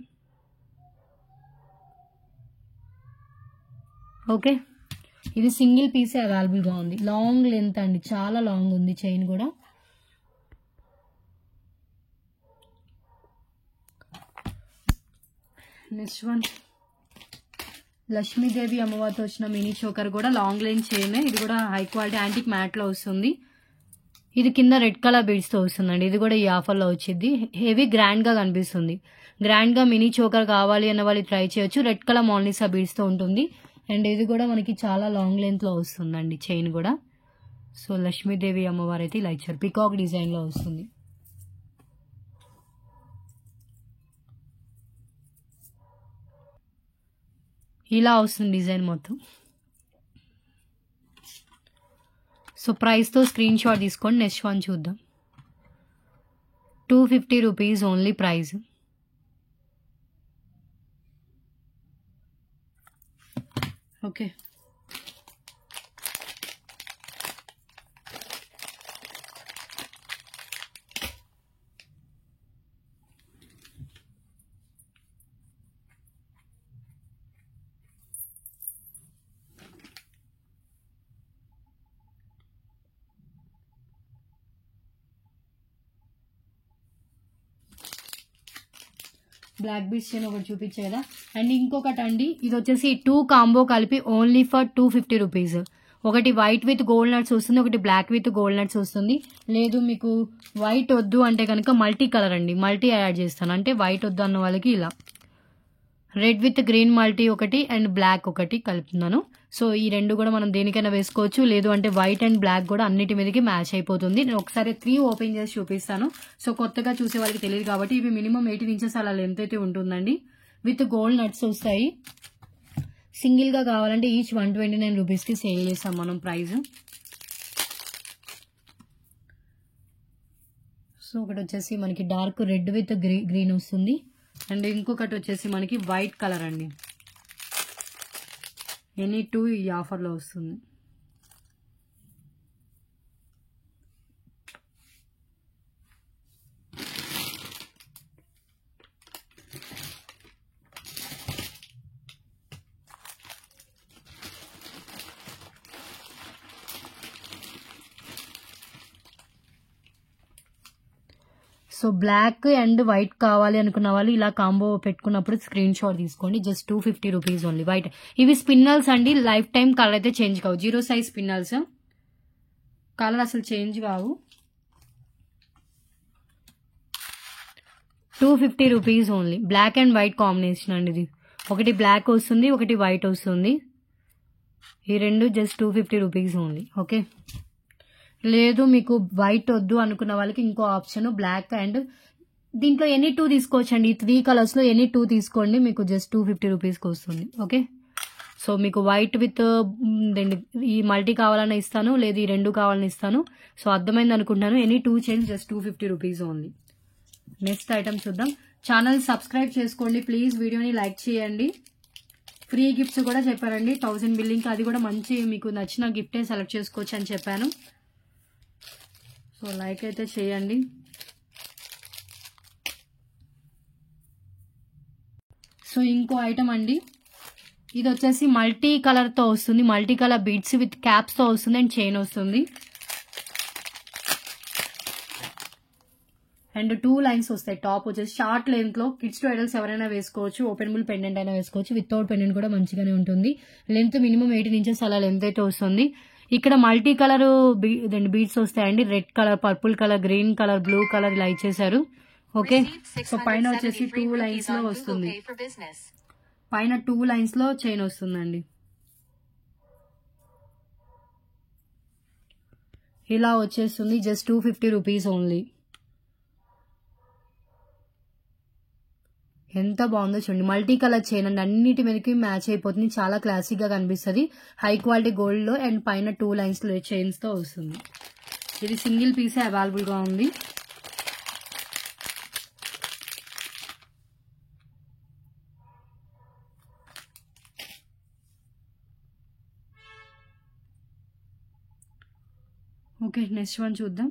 ఓకే, ఇది సింగిల్ పీస్ అవైలబుల్ గా ఉంది. లాంగ్ లెంత్ అండి, చాలా లాంగ్ ఉంది చైన్ కూడా. నెక్స్ట్ వన్ లక్ష్మీదేవి అమ్మవారితో వచ్చిన మినీ చోకర్ కూడా లాంగ్ లెంత్ చైన్. ఇది కూడా హై క్వాలిటీ యాంటిక్ మ్యాట్ లో వస్తుంది. ఇది కింద రెడ్ కలర్ బీడ్స్ తో వస్తుందండి. ఇది కూడా ఈ ఆఫర్ లో వచ్చింది. హెవీ గ్రాండ్ గా కనిపిస్తుంది. గ్రాండ్ గా మినీ చోకర్ కావాలి అన్న వాళ్ళు ట్రై చేయొచ్చు. రెడ్ కలర్ మోనాలిసా బీడ్స్ తో ఉంటుంది. అండ్ ఇది కూడా మనకి చాలా లాంగ్ లెంత్ లో వస్తుందండి చైన్ కూడా. సో లక్ష్మీదేవి అమ్మవారు అయితే ఇలా ఇచ్చారు. పికాక్ డిజైన్ లో వస్తుంది. ఇలా వస్తుంది డిజైన్ మొత్తం. సో ప్రైస్ తో స్క్రీన్ షాట్ తీసుకోండి. నెక్స్ట్ వన్ చూద్దాం. 250 rupees only price. Okay, black beads chain ఒకటి చూపించే కదా. అండ్ ఇంకొకటి అండి, ఇది వచ్చేసి 2 కాంబో కలిపి ఓన్లీ ఫర్ 250 రూపీస్. ఒకటి వైట్ విత్ గోల్డ్ నట్స్ వస్తుంది, ఒకటి బ్లాక్ విత్ గోల్డ్ నట్స్ వస్తుంది. లేదు మీకు వైట్ వద్దు అంటే కనుక మల్టీ కలర్ అండి, మల్టీ యాడ్ చేస్తాను. అంటే వైట్ వద్దు అన్న వాళ్ళకి ఇలా రెడ్ విత్ గ్రీన్ మల్టీ ఒకటి అండ్ బ్లాక్ ఒకటి కలుపుతున్నాను. సో ఈ రెండు కూడా మనం దేనికైనా వేసుకోవచ్చు. లేదు అంటే వైట్ అండ్ బ్లాక్ కూడా అన్నిటి మీదకి మ్యాచ్ అయిపోతుంది. నేను ఒకసారి 3 ఓపెన్ చేసి చూపిస్తాను. సో కొత్తగా చూసే వాళ్ళకి తెలియదు కాబట్టి. ఇవి మినిమం 18 ఇంచెస్ అలా లెంత్ అయితే ఉంటుందండి. విత్ గోల్డ్ నట్స్ వస్తాయి. సింగిల్ గా కావాలంటే ఈచ్ 129 రూపీస్ కి సేల్ చేస్తాం మనం ప్రైస్. సో ఒకటి వచ్చేసి మనకి డార్క్ రెడ్ విత్ గ్రీన్ వస్తుంది. అండ్ ఇంకొకటి వచ్చేసి మనకి వైట్ కలర్ అండి. ఎనీ 2 ఈ ఆఫర్లో వస్తుంది. సో బ్లాక్ అండ్ వైట్ కావాలి అనుకున్న వాళ్ళు ఇలా కాంబో పెట్టుకున్నప్పుడు స్క్రీన్ షాట్ తీసుకోండి. Just 250 rupees only. వైట్ ఇవి స్పిన్నల్స్ అండి. లైఫ్ టైం కలర్ అయితే చేంజ్ కావు. 0 సైజ్ స్పిన్నల్స్, కలర్ అసలు చేంజ్ కావు. 250 rupees only. Black and white combination అండి. ఇది ఒకటి బ్లాక్ వస్తుంది, ఒకటి వైట్ వస్తుంది. ఈ రెండు జస్ట్ 250 రూపీస్ ఓన్లీ. ఓకే, లేదు మీకు వైట్ వద్దు అనుకున్న వాళ్ళకి ఇంకో ఆప్షన్ బ్లాక్ అండ్ దీంట్లో ఎనీ 2 తీసుకోవచ్చండి. ఈ 3 కలర్స్ లో ఎనీ 2 తీసుకోండి, మీకు జస్ట్ 250 రూపీస్కి వస్తుంది. ఓకే, సో మీకు వైట్ విత్ ఈ మల్టీ కావాలని ఇస్తాను, లేదు ఈ రెండు కావాలని ఇస్తాను. సో అర్థమైంది అనుకుంటున్నాను. Any 2 chains just 250 rupees only. Next item చూద్దాం. ఛానల్ సబ్స్క్రైబ్ చేసుకోండి ప్లీజ్. వీడియోని లైక్ చేయండి. ఫ్రీ గిఫ్ట్స్ కూడా చెప్పారండి 1000 బిల్లింగ్. అది కూడా మంచి మీకు నచ్చిన గిఫ్టే సెలెక్ట్ చేసుకోవచ్చు అని చెప్పాను. సో లైక్ అయితే చేయండి. సో ఇంకో ఐటమ్ అండి, ఇది వచ్చేసి మల్టీ కలర్ తో వస్తుంది. Multi colour beads with caps తో వస్తుంది అండ్ చైన్ వస్తుంది. అండ్ 2 లైన్స్ వస్తాయి. టాప్ వచ్చేసి షార్ట్ లెంత్ లో కిడ్స్ టు అడల్ట్స్ ఎవరైనా వేసుకోవచ్చు. ఓపెనబుల్ పెండెంట్ అయినా వేసుకోవచ్చు. వితౌట్ పెండెంట్ కూడా మంచిగానే ఉంటుంది. లెంత్ మినిమం 18 ఇంచెస్ అలా లెంత్ అయితే వస్తుంది. ఇక్కడ మల్టీ కలర్ బీడ్స్ వస్తాయండి. Red colour, purple colour, green colour, blue colour ఇలా ఇచ్చేసారు. ఓకే, సో పైన వచ్చేసి 2 లైన్స్ లో వస్తుంది. పైన 2 లైన్స్ లో చైన్ వస్తుందండి. ఇలా వచ్చేస్తుంది. Just 250 rupees only. ఎంత బాగుందో చూడండి. మల్టీ కలర్ చైన్ అండి, అన్నిటి మీదకి మ్యాచ్ అయిపోతుంది. చాలా క్లాసిక్ గా కనిపిస్తుంది. హై క్వాలిటీ గోల్డ్ లో అండ్ పైన 2 లైన్స్ లో చైన్స్ తో వస్తుంది. ఇది సింగిల్ పీసే అవైలబుల్ గా ఉంది. ఓకే, నెక్స్ట్ వన్ చూద్దాం.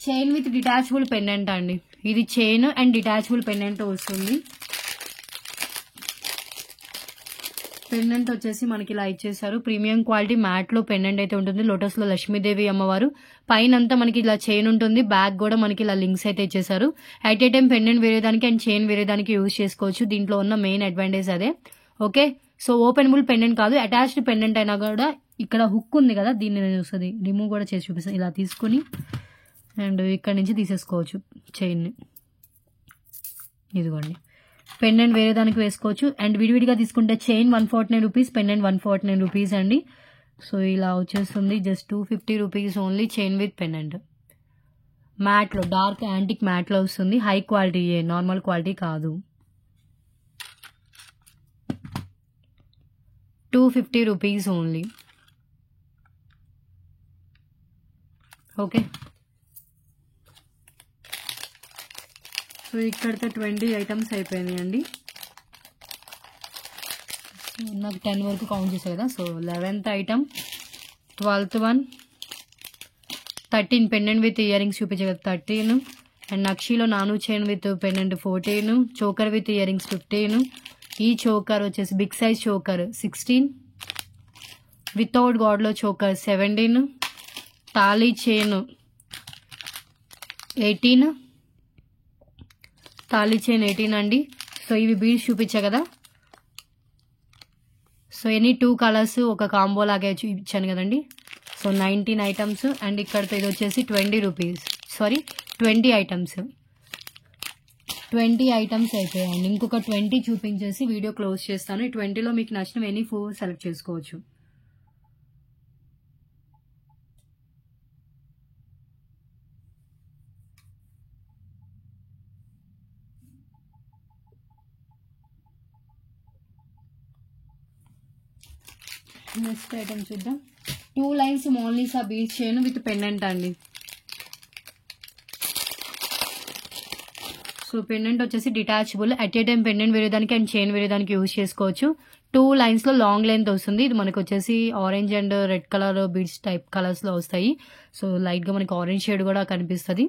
చైన్ విత్ డిటాచబుల్ పెండెంట్ అండి. ఇది చైన్ అండ్ డిటాచబుల్ పెండెంట్ వస్తుంది. పెండెంట్ వచ్చేసి మనకి ఇలా ఇచ్చేసారు. ప్రీమియం క్వాలిటీ మ్యాట్ లో పెండెంట్ అయితే ఉంటుంది. లోటస్ లో లక్ష్మీదేవి అమ్మవారు, పైన అంతా మనకి ఇలా చైన్ ఉంటుంది. బ్యాక్ కూడా మనకి ఇలా లింక్స్ అయితే ఇచ్చేసారు. అట్ ఏ టైం పెండెంట్ వేరేదానికి అండ్ చైన్ వేరేదానికి యూజ్ చేసుకోవచ్చు. దీంట్లో ఉన్న మెయిన్ అడ్వాంటేజ్ అదే. ఓకే, సో ఓపెనబుల్ పెండెంట్ కాదు, అటాచ్డ్ పెండెంట్ అయినా కూడా ఇక్కడ హుక్ ఉంది కదా, దీన్ని వస్తుంది రిమూవ్ కూడా చేసి చూపిస్తాను. ఇలా తీసుకుని అండ్ ఇక్కడ నుంచి తీసేసుకోవచ్చు చైన్ని. ఇదిగోండి, పెండెంట్ వేరే దానికి వేసుకోవచ్చు. అండ్ విడివిడిగా తీసుకుంటే చైన్ 149 రూపీస్, పెండెంట్ 149 రూపీస్ అండి. సో ఇలా వచ్చేస్తుంది. Just 250 rupees only chain with pendant. Matte లో, డార్క్ యాంటిక్ మ్యాట్ లో వస్తుంది. హై క్వాలిటీ, నార్మల్ క్వాలిటీ కాదు. 250 రూపీస్ ఓన్లీ. ఓకే, సో ఇక్కడితో 20 ఐటమ్స్ అయిపోయినాయండి. నాకు 10 వరకు కౌంట్ చేశాను కదా. So 11th item, 12th one, 13 pendant with earrings చూపించే కదా 13, అండ్ నక్షీలో నాను chain with pendant 14, choker with earrings 15, ఈ చోకర్ వచ్చేసి బిగ్ సైజ్ చోకర్ 16, వితౌట్ గాడ్లో చోకర్ 17, తాళీ చైన్ 18, తాళీ చైన్ 18 అండి. సో ఇవి బీడ్స్ చూపించా కదా. సో ఎనీ 2 కలర్స్ ఒక కాంబో లాగే ఇచ్చాను కదండి. సో 19 ఐటమ్స్ అండ్ ఇక్కడతో ఇది వచ్చేసి 20 రూపీస్, సారీ 20 ఐటమ్స్. 20 ఐటమ్స్ అయిపోయాయండి. ఇంకొక 20 చూపించేసి వీడియో క్లోజ్ చేస్తాను. ఈ 20లో మీకు నచ్చిన ఎనీ 4 సెలెక్ట్ చేసుకోవచ్చు. నెక్స్ట్ ఐటమ్ చూద్దాం. 2 lines Mona Lisa beads chain with pendant అండి. సో పెండెంట్ వచ్చేసి detachable, at a time pendant వేరేదానికి అండ్ చైన్ వేరేదానికి యూజ్ చేసుకోవచ్చు. 2 లైన్స్ లో లాంగ్ లెంత్ వస్తుంది. ఇది మనకు వచ్చేసి orange and red colour beads type colours లో వస్తాయి. సో లైట్ గా మనకి ఆరెంజ్ షేడ్ కూడా కనిపిస్తుంది.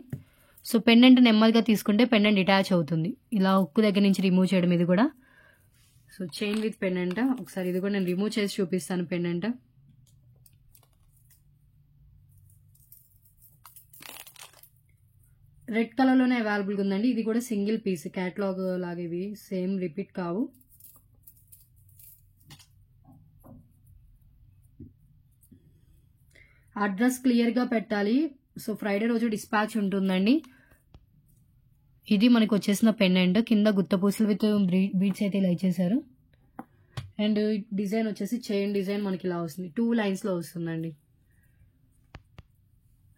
సో పెండెంట్ నెమ్మదిగా తీసుకుంటే పెండెంట్ డిటాచ్ అవుతుంది. ఇలా హుక్ దగ్గర నుంచి రిమూవ్ చేయడం ఇది కూడా. సో చైన్ విత్ పెండెంట్ ఒకసారి ఇది కూడా నేను రిమూవ్ చేసి చూపిస్తాను. పెండెంట్ రెడ్ కలర్ లోనే అవైలబుల్ ఉందండి. ఇది కూడా సింగిల్ పీస్, క్యాటలాగ్ లాగా ఇవి సేమ్ రిపీట్ కావు. అడ్రస్ క్లియర్ గా పెట్టాలి. సో ఫ్రైడే రోజు డిస్పాచ్ ఉంటుందండి. ఇది మనకు వచ్చేసిన పెండెంట్, కింద గుత్తపూసలు విత్ బీడ్స్ అయితే ఇలా ఇచ్చేసారు. అండ్ డిజైన్ వచ్చేసి చైన్ డిజైన్ మనకి ఇలా వస్తుంది. 2 లైన్స్ లో వస్తుందండి.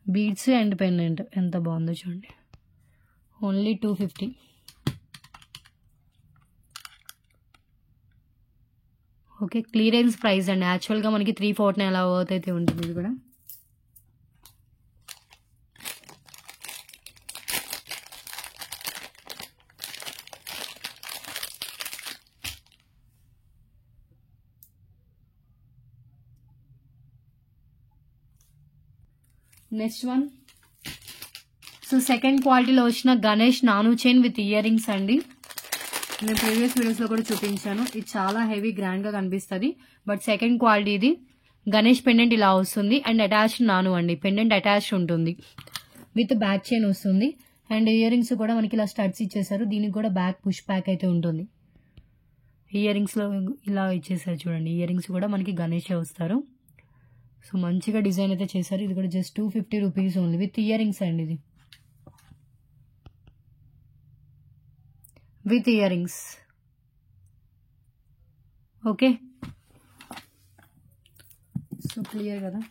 బీడ్స్ అండ్ పెండెంట్ ఎంత బాగుందో చూడండి. ఓన్లీ 250. ఓకే, క్లియరెన్స్ ప్రైస్ అండి. యాక్చువల్గా మనకి 349 అలా అయితే ఉంటుంది. ఇది కూడా నెక్స్ట్ వన్. సో సెకండ్ క్వాలిటీలో వచ్చిన గణేష్ నాను చైన్ విత్ ఇయర్ రింగ్స్ అండి. నేను ప్రీవియస్ వీడియోస్ లో కూడా చూపించాను. ఇది చాలా హెవీ గ్రాండ్ గా కనిపిస్తుంది. బట్ సెకండ్ క్వాలిటీ ఇది. గణేష్ పెండెంట్ ఇలా వస్తుంది అండ్ అటాచ్డ్ నాను అండి. పెండెంట్ అటాచ్డ్ ఉంటుంది విత్ బ్యాక్ చైన్ వస్తుంది. అండ్ ఇయర్ రింగ్స్ కూడా మనకి ఇలా స్టడ్స్ ఇచ్చేసారు. దీనికి కూడా బ్యాక్ పుష్ బ్యాక్ అయితే ఉంటుంది. ఇయర్ రింగ్స్ లో ఇలా ఇచ్చేసారు చూడండి. ఇయర్ రింగ్స్ కూడా మనకి గణేషే వస్తారు. సో మంచిగా డిజైన్ అయితే చేశారు. ఇది కూడా just 250 rupees only with earrings అండి. ఇది with ear rings. Okay, so clear కదా.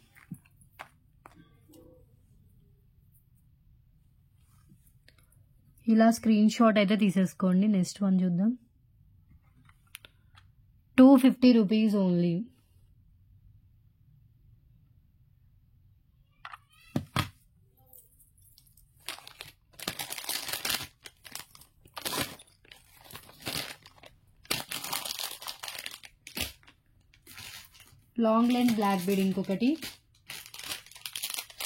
ఇలా స్క్రీన్ షాట్ అయితే తీసేసుకోండి. నెక్స్ట్ వన్ చూద్దాం. 250 rupees only. Long length black bead ఇంకొకటి.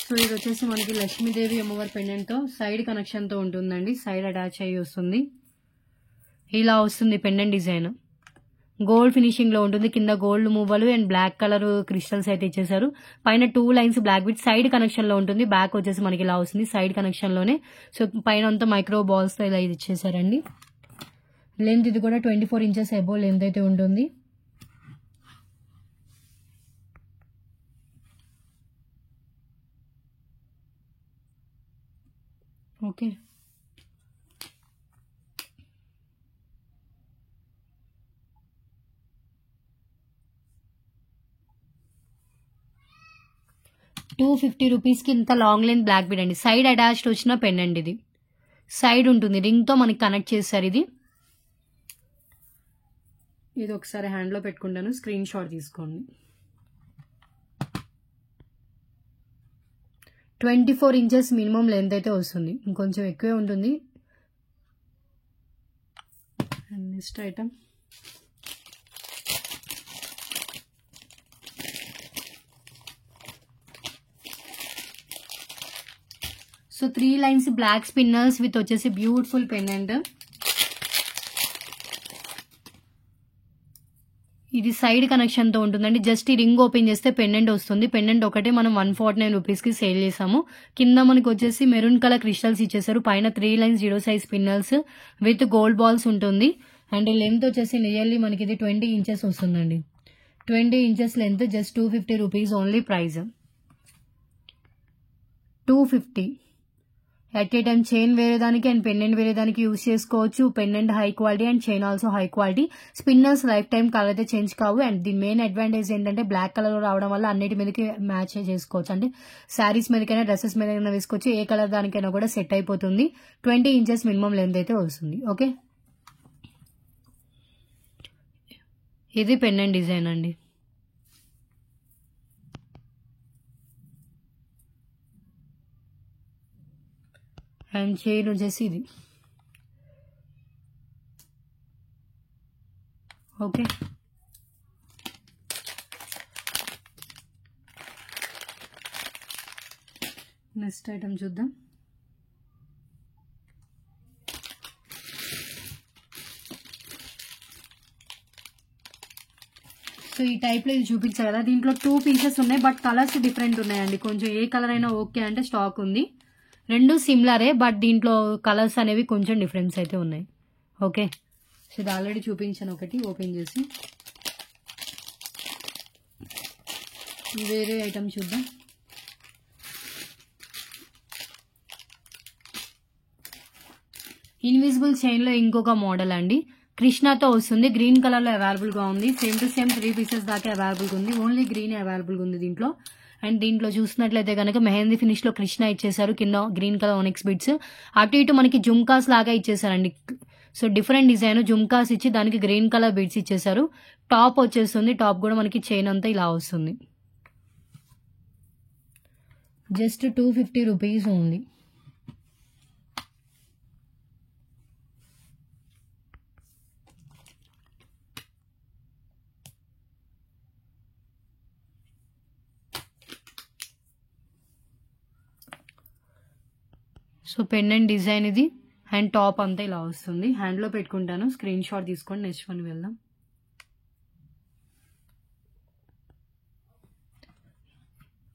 సో ఇది వచ్చేసి మనకి లక్ష్మీదేవి అమ్మవారి పెండెంట్తో సైడ్ కనెక్షన్తో ఉంటుందండి. సైడ్ అటాచ్ అయ్యి వస్తుంది. ఇలా వస్తుంది పెండెంట్ డిజైన్. గోల్డ్ ఫినిషింగ్లో ఉంటుంది. కింద గోల్డ్ మూవలు అండ్ బ్లాక్ కలర్ క్రిస్టల్స్ అయితే ఇచ్చేసారు. పైన 2 లైన్స్ బ్లాక్ బీడ్ సైడ్ కనెక్షన్లో ఉంటుంది. బ్యాక్ వచ్చేసి మనకి ఇలా వస్తుంది సైడ్ కనెక్షన్లోనే. సో పైన అంతా మైక్రో బాల్స్తో ఇలా ఇది ఇచ్చేసారండి. లెంత్ ఇది కూడా 24 ఇంచెస్ అబోవ్ లెంత్ అయితే ఉంటుంది. ఓకే, $250 రూపీస్కి ఇంత లాంగ్ లెంత్ బ్లాక్ బీడ్ అండి. సైడ్ అటాచ్డ్ వచ్చిన పెండెంట్ ఇది. సైడ్ ఉంటుంది, రింగ్తో మనకి కనెక్ట్ చేస్తారు. ఇది ఒకసారి హ్యాండ్లో పెట్టుకుంటాను, స్క్రీన్ షాట్ తీసుకోండి. 24 ఇంచెస్ మినిమం లెంత్ అయితే వస్తుంది. ఇంకొంచెం ఎక్కువే ఉంటుంది. And next item so 3 lines black spinners with వచ్చేసి బ్యూటిఫుల్ పెండెంట్. ఇది సైడ్ కనెక్షన్తో ఉంటుందండి. జస్ట్ ఈ రింగ్ ఓపెన్ చేస్తే పెండెంట్ వస్తుంది. పెండెంట్ ఒకటే మనం 149 రూపీస్కి సేల్ చేసాము. కింద మనకి వచ్చేసి మెరూన్ కలర్ క్రిస్టల్స్ ఇచ్చేసారు. పైన 3 lines 0 size spinners with gold balls ఉంటుంది. అండ్ లెంత్ వచ్చేసి నియర్లీ మనకి ఇది 20 ఇంచెస్ వస్తుందండి. 20 inches length. Just 250 rupees only price. 250. At a time chain వేరే దానికి అండ్ పెండెంట్ వేరే దానికి యూజ్ చేసుకోవచ్చు. Pendant high quality and chain also high quality. Spinners life time colour అయితే చేంజ్ కావు. అండ్ దీని మెయిన్ అడ్వాంటేజ్ ఏంటంటే బ్లాక్ కలర్ రావడం వల్ల అన్నిటి మీదకి మ్యాచ్ చేసుకోవచ్చు. అంటే శారీస్ మీదకైనా డ్రెస్సెస్ మీదకైనా వేసుకోవచ్చు. ఏ కలర్ దానికైనా కూడా సెట్ అయిపోతుంది. 20 ఇంచెస్ మినిమం లెంత్ అయితే వస్తుంది. ఓకే, ఇది పెండెంట్ డిజైన్ అండి. అండ్ చైన్ వచ్చేసి ఇది. ఓకే, నెక్స్ట్ ఐటమ్ చూద్దాం. సో ఈ టైప్లో ఇది చూపించారు కదా. దీంట్లో 2 పీసెస్ ఉన్నాయి, బట్ కలర్స్ డిఫరెంట్ ఉన్నాయండి. కొంచెం ఏ కలర్ అయినా ఓకే అంటే స్టాక్ ఉంది. రెండు సిమిలరే, బట్ దీంట్లో కలర్స్ అనేవి కొంచెం డిఫరెన్స్ అయితే ఉన్నాయి. ఓకే, సో ఇది ఆల్రెడీ చూపించాను ఒకటి ఓపెన్ చేసి. వేరే ఐటమ్ చూద్దాం. ఇన్విజిబుల్ చైన్లో ఇంకొక మోడల్ అండి. కృష్ణతో వస్తుంది. గ్రీన్ కలర్లో అవైలబుల్గా ఉంది. సేమ్ టు సేమ్ 3 పీసెస్ దాకా అవైలబుల్గా ఉంది. ఓన్లీ గ్రీన్ అవైలబుల్గా ఉంది దీంట్లో. అండ్ దీంట్లో చూసినట్లయితే కనుక మెహందీ ఫినిష్లో కృష్ణ ఇచ్చేసారు. కింద గ్రీన్ కలర్ ఓనెక్స్ బిడ్స్. అటు ఇటు మనకి జుమ్కాస్ లాగా ఇచ్చేసారండి. సో డిఫరెంట్ డిజైన్ జుమ్కాస్ ఇచ్చి దానికి గ్రీన్ కలర్ బిడ్స్ ఇచ్చేసారు. టాప్ వచ్చేస్తుంది. టాప్ కూడా మనకి చైన్ అంతా ఇలా వస్తుంది. Just 250 rupees only. So pendant design ఇది. అండ్ టాప్ అంతా ఇలా వస్తుంది. హ్యాండ్లో పెట్టుకుంటాను, స్క్రీన్ షాట్ తీసుకొని నెక్స్ట్ వన్ వెళ్దాం.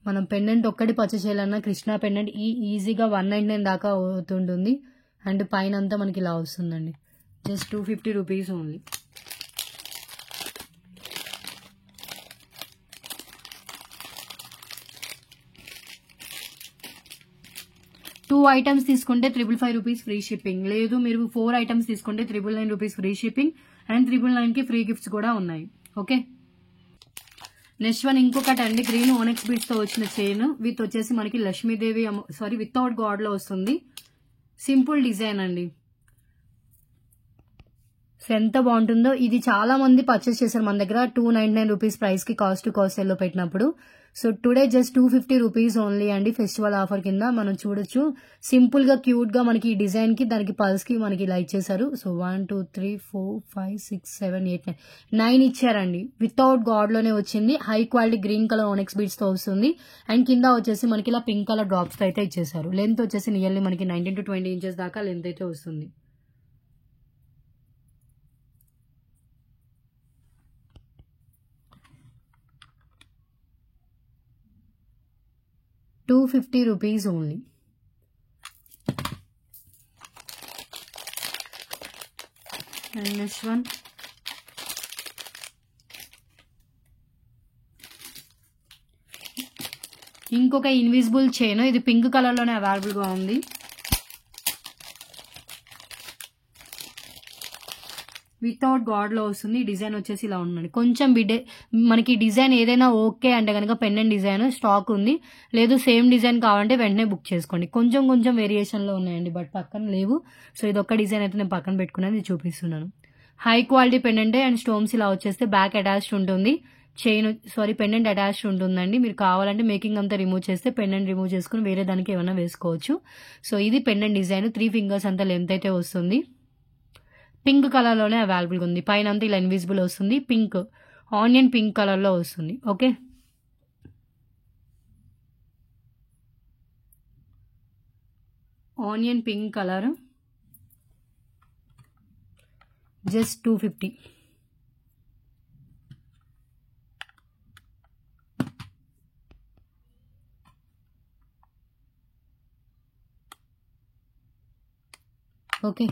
మనం పెండెంట్ ఒక్కటి పర్చేస్ చేయాలన్నా కృష్ణ పెండెంట్ ఈజీగా 199 దాకా అవుతుంటుంది. అండ్ పైన అంతా మనకి ఇలా వస్తుందండి. Just 250 rupees only. 2 ఐటమ్స్ తీసుకుంటే 555 రూపీస్ ఫ్రీ షిప్పింగ్, లేదు మీరు 4 ఐటమ్స్ తీసుకుంటే 999 రూపీస్ ఫ్రీ షిప్పింగ్ అండ్ 999 కి ఫ్రీ గిఫ్ట్స్ కూడా ఉన్నాయి. ఓకే, నెక్స్ట్ వన్ ఇంకొకటి అండి, గ్రీన్ ఓనెక్స్ బీడ్స్ తో వచ్చిన చైన్ విత్ వచ్చేసి మనకి లక్ష్మీదేవి వితౌట్ గాడ్ లో వస్తుంది. సింపుల్ డిజైన్ అండి. సో ఎంత బాగుంటుందో. ఇది చాలా మంది పర్చేస్ చేశారు మన దగ్గర 299 రూపీస్ ప్రైస్ కి కాస్ట్ టు కాస్ట్ సెల్లో పెట్టినప్పుడు. So today just 250 rupees only అండి, ఫెస్టివల్ ఆఫర్ కింద. మనం చూడొచ్చు సింపుల్ గా క్యూట్ గా మనకి ఈ డిజైన్ కి దానికి పల్స్ కి మనకి ఇలా ఇచ్చేసారు. సో 1 2 3 4 5 6 7 8 9 ఇచ్చారండి. వితౌట్ గాడ్ లోనే వచ్చింది. High quality green colour onyx beads తో వస్తుంది. అండ్ కింద వచ్చేసి మనకి ఇలా పింక్ కలర్ డ్రాప్స్ తో అయితే ఇచ్చేసారు. లెంత్ వచ్చేసి నియర్లీ మనకి 19 to 20 ఇంచెస్ దాకా లెంత్ అయితే వస్తుంది. ₹250 only. And next one, ఇంకొక ఇన్విజిబుల్ చైన్. ఇది పింక్ కలర్ లోనే అవైలబుల్ గా ఉంది. వితౌట్ గాడ్ లో వస్తుంది. డిజైన్ వచ్చేసి ఇలా ఉందండి. కొంచెం మనకి డిజైన్ ఏదైనా ఓకే అంటే కనుక పెండెంట్ డిజైన్ స్టాక్ ఉంది, లేదు సేమ్ డిజైన్ కావాలంటే వెంటనే బుక్ చేసుకోండి. కొంచెం కొంచెం వేరియేషన్ లో ఉన్నాయండి, బట్ పక్కన లేవు. సో ఇది ఒక్క డిజైన్ అయితే నేను పక్కన పెట్టుకున్నాను, ఇది చూపిస్తున్నాను. High quality pendant and stones ఇలా వచ్చేస్తే బ్యాక్ అటాచ్డ్ ఉంటుంది. పెండెంట్ అటాచ్డ్ ఉంటుందండి. మీరు కావాలంటే మేకింగ్ అంతా రిమూవ్ చేస్తే పెండెంట్ రిమూవ్ చేసుకుని వేరే దానికి ఏమైనా వేసుకోవచ్చు. సో ఇది పెండెంట్ డిజైన్. 3 ఫింగర్స్ అంతా లెంత్ అయితే వస్తుంది. పింక్ కలర్ లోనే అవైలబుల్ గా ఉంది. పైన అంతా ఇలా ఇన్విజిబుల్ వస్తుంది. పింక్, ఆనియన్ పింక్ కలర్ లో వస్తుంది. Okay, onion pink colour just 250. Okay,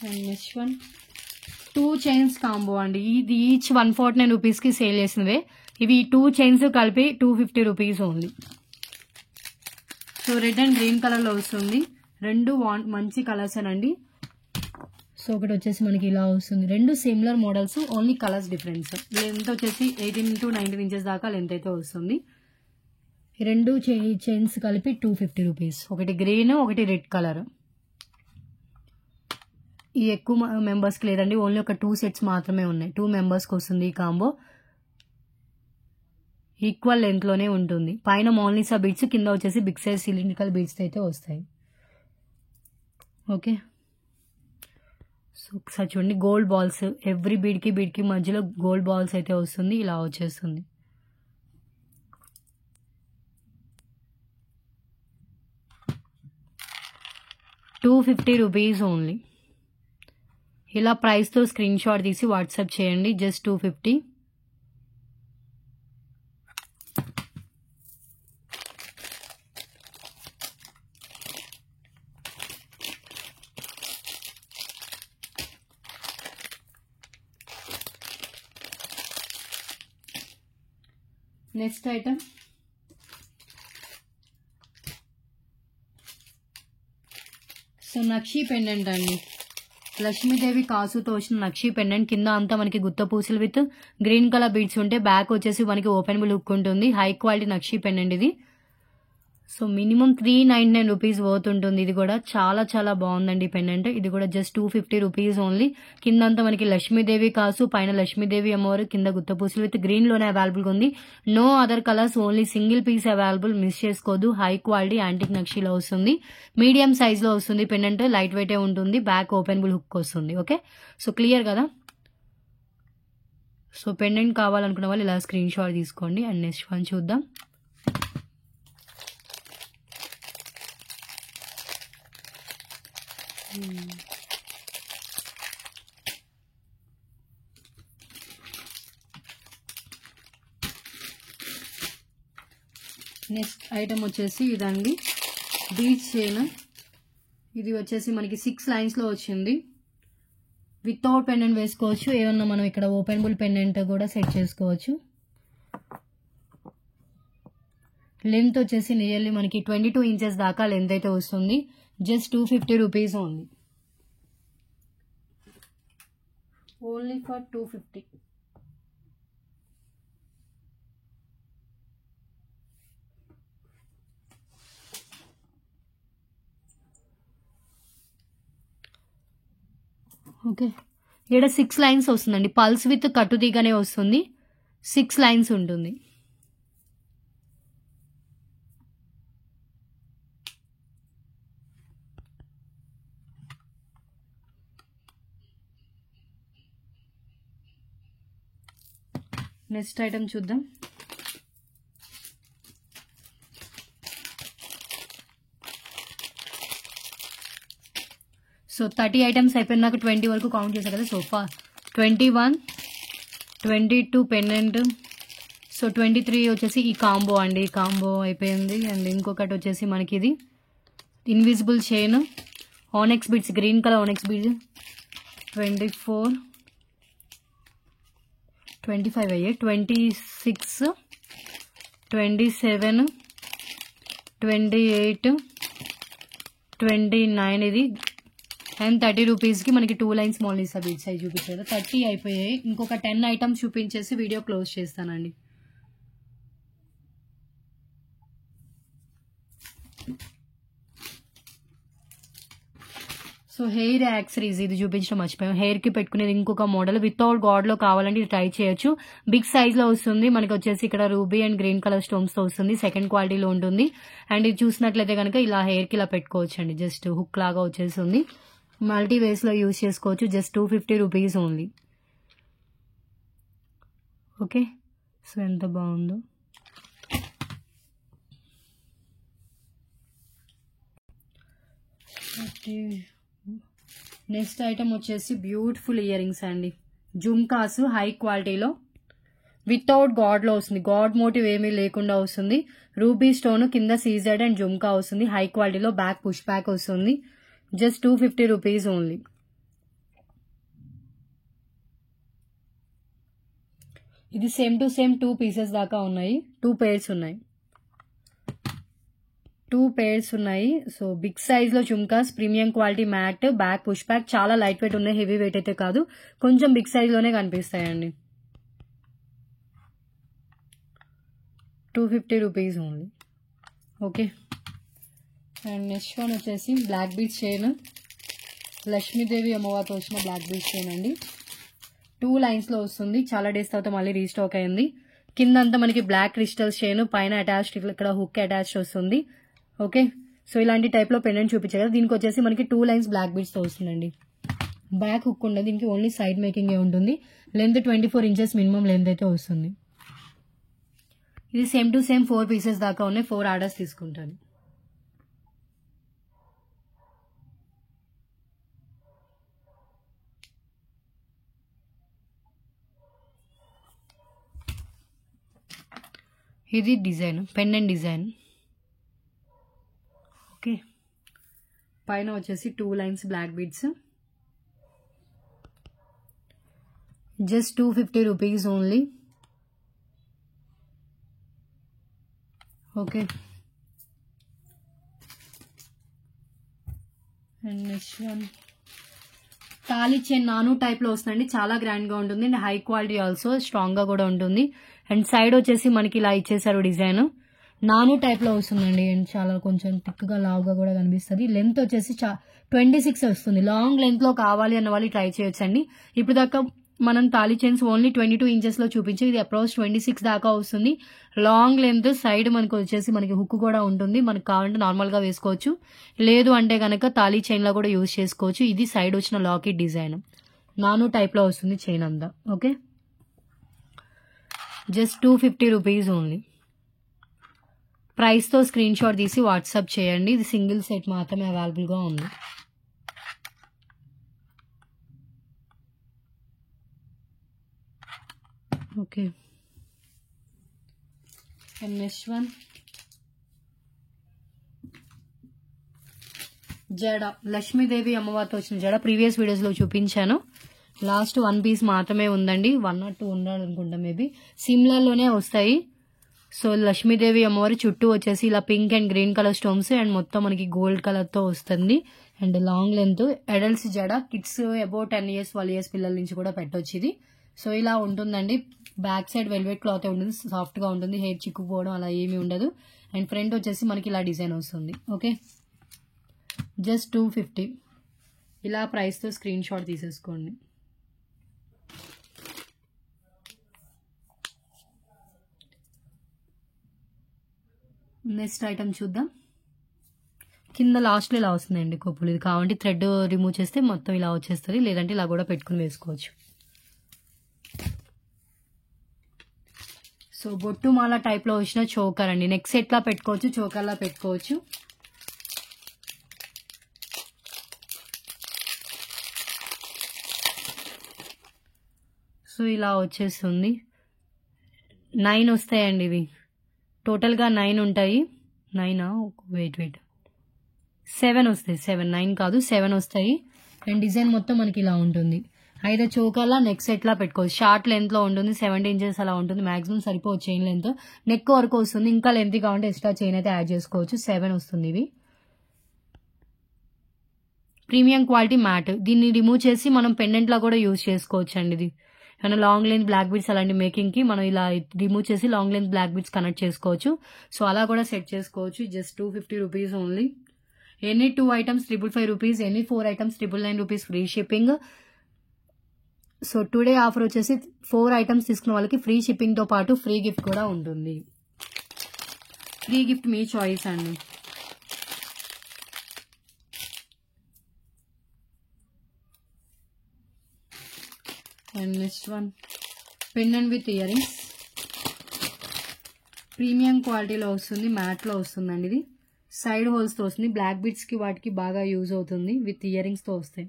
and next one 2 chains combo అండి. ఇది ఈచ్ 149 రూపీస్ కి సేల్ చేసినవే. ఇవి 2 చైన్స్ కలిపి 250 rupees only. So red and green colour లో వస్తుంది. రెండు మంచి కలర్స్ అండి. సో ఒకటి వచ్చేసి మనకి ఇలా వస్తుంది. రెండు similar models, only colours difference. Length వచ్చేసి 18 to 19 ఇంచెస్ దాకా లెంత్ అయితే వస్తుంది. ఈ రెండు చైన్స్ కలిపి 250 రూపీస్. ఒకటి గ్రీన్, ఒకటి రెడ్ కలర్. ఈ ఎక్కువ మెంబర్స్కి లేదండి, ఓన్లీ ఒక 2 సెట్స్ మాత్రమే ఉన్నాయి. 2 మెంబర్స్కి వస్తుంది ఈ కాంబో. ఈక్వల్ లెంత్ లోనే ఉంటుంది. పైన మోనాలిసా బీడ్స్, కింద వచ్చేసి బిగ్ సైజ్ సిలిండ్రికల్ బీడ్స్ అయితే వస్తాయి. ఓకే, సో ఒకసారి చూడండి, గోల్డ్ బాల్స్ ఎవ్రీ బీడ్కి మధ్యలో గోల్డ్ బాల్స్ అయితే వస్తుంది. ఇలా వచ్చేస్తుంది. ₹250 ఓన్లీ. ఇలా ప్రైస్ తో స్క్రీన్ షాట్ తీసి వాట్సాప్ చేయండి. జస్ట్ 250. నెక్స్ట్ ఐటమ్ సో నక్షి పెండెంట్ అండి. లక్ష్మీదేవి కాసుతో వచ్చిన నక్షి పెండెంట్. కింద అంతా మనకి గుత్త పూసలు విత్ గ్రీన్ కలర్ బీడ్స్ ఉంటే బ్యాక్ వచ్చేసి మనకి ఓపెనబుల్ హుక్ ఉంటుంది. హై క్వాలిటీ నక్షి పెండెంట్ ఇది. సో మినిమం 399 రూపీస్ వర్త్ ఉంటుంది. ఇది కూడా చాలా చాలా బాగుందండి పెండెంట్. ఇది కూడా జస్ట్ 250 రూపీస్ ఓన్లీ. కిందంతా మనకి లక్ష్మీదేవి కాసు, పైన లక్ష్మీదేవి అమ్మవారు, కింద గుత్త పూసలు విత్ గ్రీన్ లోనే అవైలబుల్ గా ఉంది. No other colours, only single piece available. Miss చేసుకోదు. హై క్వాలిటీ యాంటిక్ నక్షిలో వస్తుంది. మీడియం సైజ్ లో వస్తుంది పెండెంట్. లైట్ వెయిట్ ఉంటుంది. బ్యాక్ ఓపెనబుల్ హుక్ వస్తుంది. ఓకే, సో క్లియర్ కదా. సో పెండెంట్ కావాలనుకున్న వాళ్ళు ఇలా స్క్రీన్ షాట్ తీసుకోండి. అండ్ నెక్స్ట్ వన్ చూద్దాం. నెక్స్ట్ ఐటమ్ వచ్చేసి ఇదండి, బీచ్ చైన్. ఇది వచ్చేసి మనకి 6 లైన్స్ లో వచ్చింది. వితౌట్ పెండెంట్ వేసుకోవచ్చు, ఏమన్నా మనం ఇక్కడ ఓపెనబుల్ పెండెంట్ కూడా సెట్ చేసుకోవచ్చు. లెంత్ వచ్చేసి నియర్లీ మనకి 22 ఇంచెస్ దాకా లెంత్ అయితే వస్తుంది. Just 250 rupees only. Only for 250. Okay, ఇక్కడ 6 లైన్స్ వస్తుందండి. పల్స్ విత్ కట్టుతీగనే వస్తుంది. 6 లైన్స్ ఉంటుంది. నెక్స్ట్ ఐటమ్ చూద్దాం. సో 30 ఐటమ్స్ అయిపోయిన నాకు 20 వరకు కౌంట్ చేశారు కదా. సో 21, 22 పెండెంట్, సో 23 వచ్చేసి ఈ కాంబో అండి. ఈ కాంబో అయిపోయింది. అండ్ ఇంకొకటి వచ్చేసి మనకి ఇది invisible chain ఆనెక్స్ beads, green colour ఆనెక్స్ beads. 24, 25 అయ్యాయి. 26, 27, 28, 29 ఇది. అండ్ 30 రూపీస్కి మనకి 2 లైన్స్ మోనాలిసా బీడ్స్ అవి చూపించారు. 30 అయిపోయాయి. ఇంకొక 10 ఐటమ్స్ చూపించేసి వీడియో క్లోజ్ చేస్తానండి. సో హెయిర్ యాక్సరీస్ ఇది చూపించడం మర్చిపోయాం. హెయిర్కి పెట్టుకునేది ఇంకొక మోడల్ వితౌట్ గాడ్లో కావాలంటే ఇది ట్రై చేయొచ్చు. బిగ్ సైజ్లో వస్తుంది. మనకి వచ్చేసి ఇక్కడ రూబీ అండ్ గ్రీన్ కలర్ స్టోన్స్తో వస్తుంది. సెకండ్ క్వాలిటీలో ఉంటుంది. అండ్ ఇది చూసినట్లయితే కనుక ఇలా హెయిర్కి ఇలా పెట్టుకోవచ్చు అండి. జస్ట్ హుక్ లాగా వచ్చేస్తుంది. మల్టీ వేస్లో యూజ్ చేసుకోవచ్చు. Just 250 rupees only. Okay, so ఎంత బాగుందో. నెక్స్ట్ ఐటమ్ వచ్చేసి బ్యూటిఫుల్ ఇయర్ రింగ్స్ అండి. జుమ్కాస్ హై క్వాలిటీలో వితౌట్ గాడ్లో వస్తుంది. గాడ్ మోటివ్ ఏమీ లేకుండా వస్తుంది. రూబీ స్టోన్ కింద సీజెడ్ అండ్ జుమ్కా వస్తుంది. హై క్వాలిటీలో బ్యాక్ పుష్ బ్యాక్ వస్తుంది. Just 250 rupees only. ఇది సేమ్ టు సేమ్ 2 పీసెస్ దాకా ఉన్నాయి. 2 పేర్స్ ఉన్నాయి. 2 పేర్స్ ఉన్నాయి. సో బిగ్ సైజ్లో jhumkas, premium quality matte, back push back, చాలా లైట్ వెయిట్ ఉన్నాయి. హెవీ వెయిట్ అయితే కాదు, కొంచెం బిగ్ సైజ్లోనే కనిపిస్తాయండి. 250 rupees only. Okay, and next one వచ్చేసి బ్లాక్ బీడ్స్ చైన్. లక్ష్మీదేవి అమ్మవారితో వచ్చిన బ్లాక్ బీడ్స్ చైన్ అండి. 2 లైన్స్లో వస్తుంది. చాలా డేస్ తర్వాత మళ్ళీ రీస్టాక్ అయింది. కిందంతా మనకి బ్లాక్ క్రిస్టల్స్ చైన్, పైన అటాచ్డ్ ఇక్కడ హుక్ అటాచ్డ్ వస్తుంది. ఓకే, సో ఇలాంటి టైప్లో పెండెంట్ చూపించారు కదా. దీనికి వచ్చేసి మనకి 2 లైన్స్ బ్లాక్ బీడ్స్తో వస్తుందండి. బ్యాక్ హుక్ ఉండదు. దీనికి ఓన్లీ సైడ్ మేకింగ్ ఉంటుంది. లెంత్ 24 ఇంచెస్ మినిమం లెంత్ అయితే వస్తుంది. ఇది సేమ్ టు సేమ్ 4 పీసెస్ దాకా ఉన్నాయి. 4 ఆర్డర్స్ తీసుకుంటాను. ఇది డిజైన్, పెండెంట్ డిజైన్. ఓకే, పైన వచ్చేసి 2 lines black beads. Just 250 rupees only. Okay, and next one తాళి చైన్ నాను టైప్లో వస్తుందండి. చాలా గ్రాండ్గా ఉంటుంది అండ్ హై క్వాలిటీ ఆల్సో, స్ట్రాంగ్గా కూడా ఉంటుంది. అండ్ సైడ్ వచ్చేసి మనకి ఇలా ఇచ్చేసారు డిజైన్. నాను టైప్లో వస్తుందండి. అండ్ చాలా కొంచెం థిక్గా లావుగా కూడా కనిపిస్తుంది. లెంత్ వచ్చేసి 26 వస్తుంది. లాంగ్ లెంత్లో కావాలి అన్న వాళ్ళు ట్రై చేయొచ్చండి. ఇప్పుడు దాకా మనం తాళి చైన్స్ ఓన్లీ 22 ఇంచెస్లో చూపించి, ఇది అప్రోచ్ 26 దాకా వస్తుంది. లాంగ్ లెంత్, సైడ్ మనకు వచ్చేసి మనకి హుక్ కూడా ఉంటుంది. మనకు కావాలంటే నార్మల్గా వేసుకోవచ్చు, లేదు అంటే కనుక తాళి చైన్లో కూడా యూజ్ చేసుకోవచ్చు. ఇది సైడ్ వచ్చిన లాకెట్ డిజైన్, నాను టైప్లో వస్తుంది చైన్ అంతా. Okay, just 250 rupees only. ప్రైస్తో స్క్రీన్ షాట్ తీసి వాట్సాప్ చేయండి. ఇది సింగిల్ సెట్ మాత్రమే అవైలబుల్గా ఉంది. ఓకే, అండ్ నెక్స్ట్ వన్ జడ. లక్ష్మీదేవి అమ్మవారితో వచ్చిన జడ ప్రీవియస్ వీడియోస్లో చూపించాను. లాస్ట్ 1 పీస్ మాత్రమే ఉందండి, 1 or 2 ఉండాలనుకుంటా మేబీ. సిమ్లర్లోనే వస్తాయి. సో లక్ష్మీదేవి అమ్మవారి చుట్టూ వచ్చేసి ఇలా pink and green colour stones and మొత్తం మనకి గోల్డ్ కలర్తో వస్తుంది. అండ్ లాంగ్ లెంత్, అడల్ట్స్ జడ, కిడ్స్ అబౌట్ 10 years 12 years పిల్లల నుంచి కూడా పెట్టవచ్చు ఇది. సో ఇలా ఉంటుందండి. బ్యాక్ సైడ్ వెల్వెట్ క్లాత్ ఉంటుంది, సాఫ్ట్గా ఉంటుంది, హెయిర్ చిక్కుపోవడం అలా ఏమీ ఉండదు. అండ్ ఫ్రంట్ వచ్చేసి మనకి ఇలా డిజైన్ వస్తుంది. Okay, just 250. ఇలా ప్రైస్తో స్క్రీన్ షాట్ తీసేసుకోండి. నెక్స్ట్ ఐటమ్ చూద్దాం. కింద లాస్ట్లో ఇలా వస్తుందండి కొప్పులు. ఇది కావాలంటే థ్రెడ్ రిమూవ్ చేస్తే మొత్తం ఇలా వచ్చేస్తుంది, లేదంటే ఇలా కూడా పెట్టుకుని వేసుకోవచ్చు. సో బొట్టు మాల టైప్లో వచ్చిన చోకర్ అండి. నెక్ సెట్లా పెట్టుకోవచ్చు, చోకర్లా పెట్టుకోవచ్చు. సో ఇలా వచ్చేస్తుంది. 9 వస్తాయండి ఇవి. టోటల్గా 9 ఉంటాయి. 9 వెయిట్ 7 వస్తాయి. 9 కాదు 7 వస్తాయి. అండ్ డిజైన్ మొత్తం మనకి ఇలా ఉంటుంది. అయితే చోకర్లా నెక్ సెట్లా పెట్టుకోవచ్చు. షార్ట్ లెంత్లో ఉంటుంది, 70 inches అలా ఉంటుంది. మాక్సిమం సరిపోవచ్చు చైన్ లెంత్. నెక్ వరకు వస్తుంది, ఇంకా లెంత్ కావాలంటే ఎక్స్ట్రా చైన్ అయితే యాడ్ చేసుకోవచ్చు. 7 వస్తుంది ఇవి. Premium quality mat. దీన్ని రిమూవ్ చేసి మనం పెండెంట్లా కూడా యూజ్ చేసుకోవచ్చు అండి. ఇది ఏమైనా లాంగ్ లెంత్ బ్లాక్ బీడ్స్ అలాంటి మేకింగ్కి మనం ఇలా రిమూవ్ చేసి long length black beads connect చేసుకోవచ్చు. సో అలా కూడా సెట్ చేసుకోవచ్చు. Just 250 rupees only. Any 2 items 555 rupees, any 4 items 999 rupees free shipping. So today offer వచ్చేసి 4 items తీసుకున్న వాళ్ళకి ఫ్రీ షిప్పింగ్తో పాటు ఫ్రీ గిఫ్ట్ కూడా ఉంటుంది. ఫ్రీ గిఫ్ట్ మీ చాయిస్ అండి. And next one pendant with ear rings. Premium క్వాలిటీలో వస్తుంది, మ్యాట్లో వస్తుందండి. ఇది సైడ్ హోల్స్తో వస్తుంది. బ్లాక్ బీడ్స్కి వాటికి బాగా యూజ్ అవుతుంది. విత్ ఇయర్ రింగ్స్తో వస్తాయి.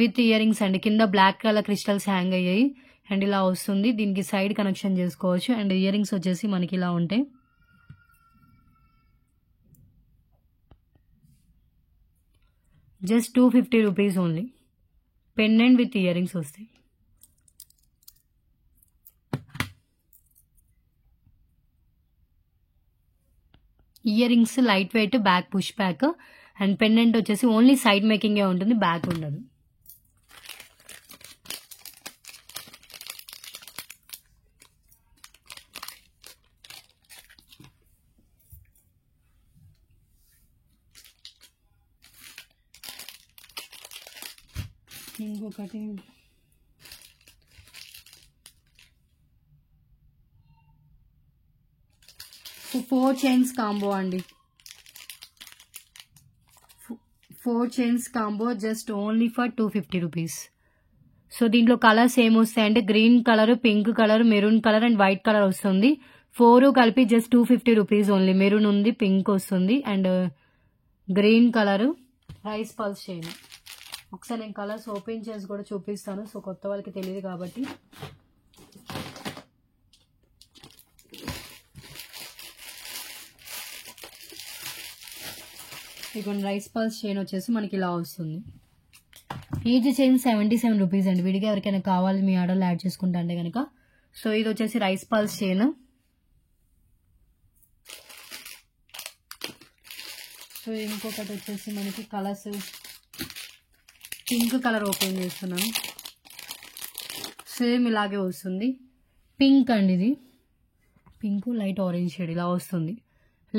విత్ ఇయర్ రింగ్స్ అండి. కింద బ్లాక్ కలర్ క్రిస్టల్స్ హ్యాంగ్ అయ్యాయి అండ్ ఇలా వస్తుంది. దీనికి సైడ్ కనెక్షన్ చేసుకోవచ్చు. అండ్ ఇయర్ రింగ్స్ వచ్చేసి మనకి ఇలా ఉంటాయి. Just 250 rupees only. Pendant with earrings వస్తాయి. Earrings light weight, back push back. And pendant వచ్చేసి ఓన్లీ సైడ్ మేకింగే ఉంటుంది, బ్యాక్ ఉండదు. ఇంకొకటి సో 4 చైన్స్ కాంబో అండి. 4 chains combo just only for 250 rupees. So దీంట్లో కలర్స్ ఏమొస్తాయంటే green colour, pink colour, maroon colour and white colour వస్తుంది. 4 కలిపి జస్ట్ 250 రూపీస్ ఓన్లీ. మెరూన్ ఉంది, పింక్ వస్తుంది and green colour, rice pearls chain. ఒకసారి నేను కలర్స్ ఓపెన్ చేసి కూడా చూపిస్తాను. సో కొత్త వాళ్ళకి తెలియదు కాబట్టి. ఇక రైస్ పల్స్ చైన్ వచ్చేసి మనకి ఇలా వస్తుంది. ఈచ్ చైన్ 77 రూపీస్ అండి. విడిగా ఎవరికైనా కావాలి మీ ఆర్డర్లో యాడ్ చేసుకుంటా అంటే కనుక. సో ఇది వచ్చేసి రైస్ పల్స్ చైన్. సో ఇంకొకటి వచ్చేసి మనకి కలర్స్. పింక్ కలర్ ఓపెన్ చేస్తున్నాను. సేమ్ ఇలాగే వస్తుంది. పింక్ అండి ఇది. పింక్ లైట్ ఆరెంజ్ షేడ్ ఇలా వస్తుంది.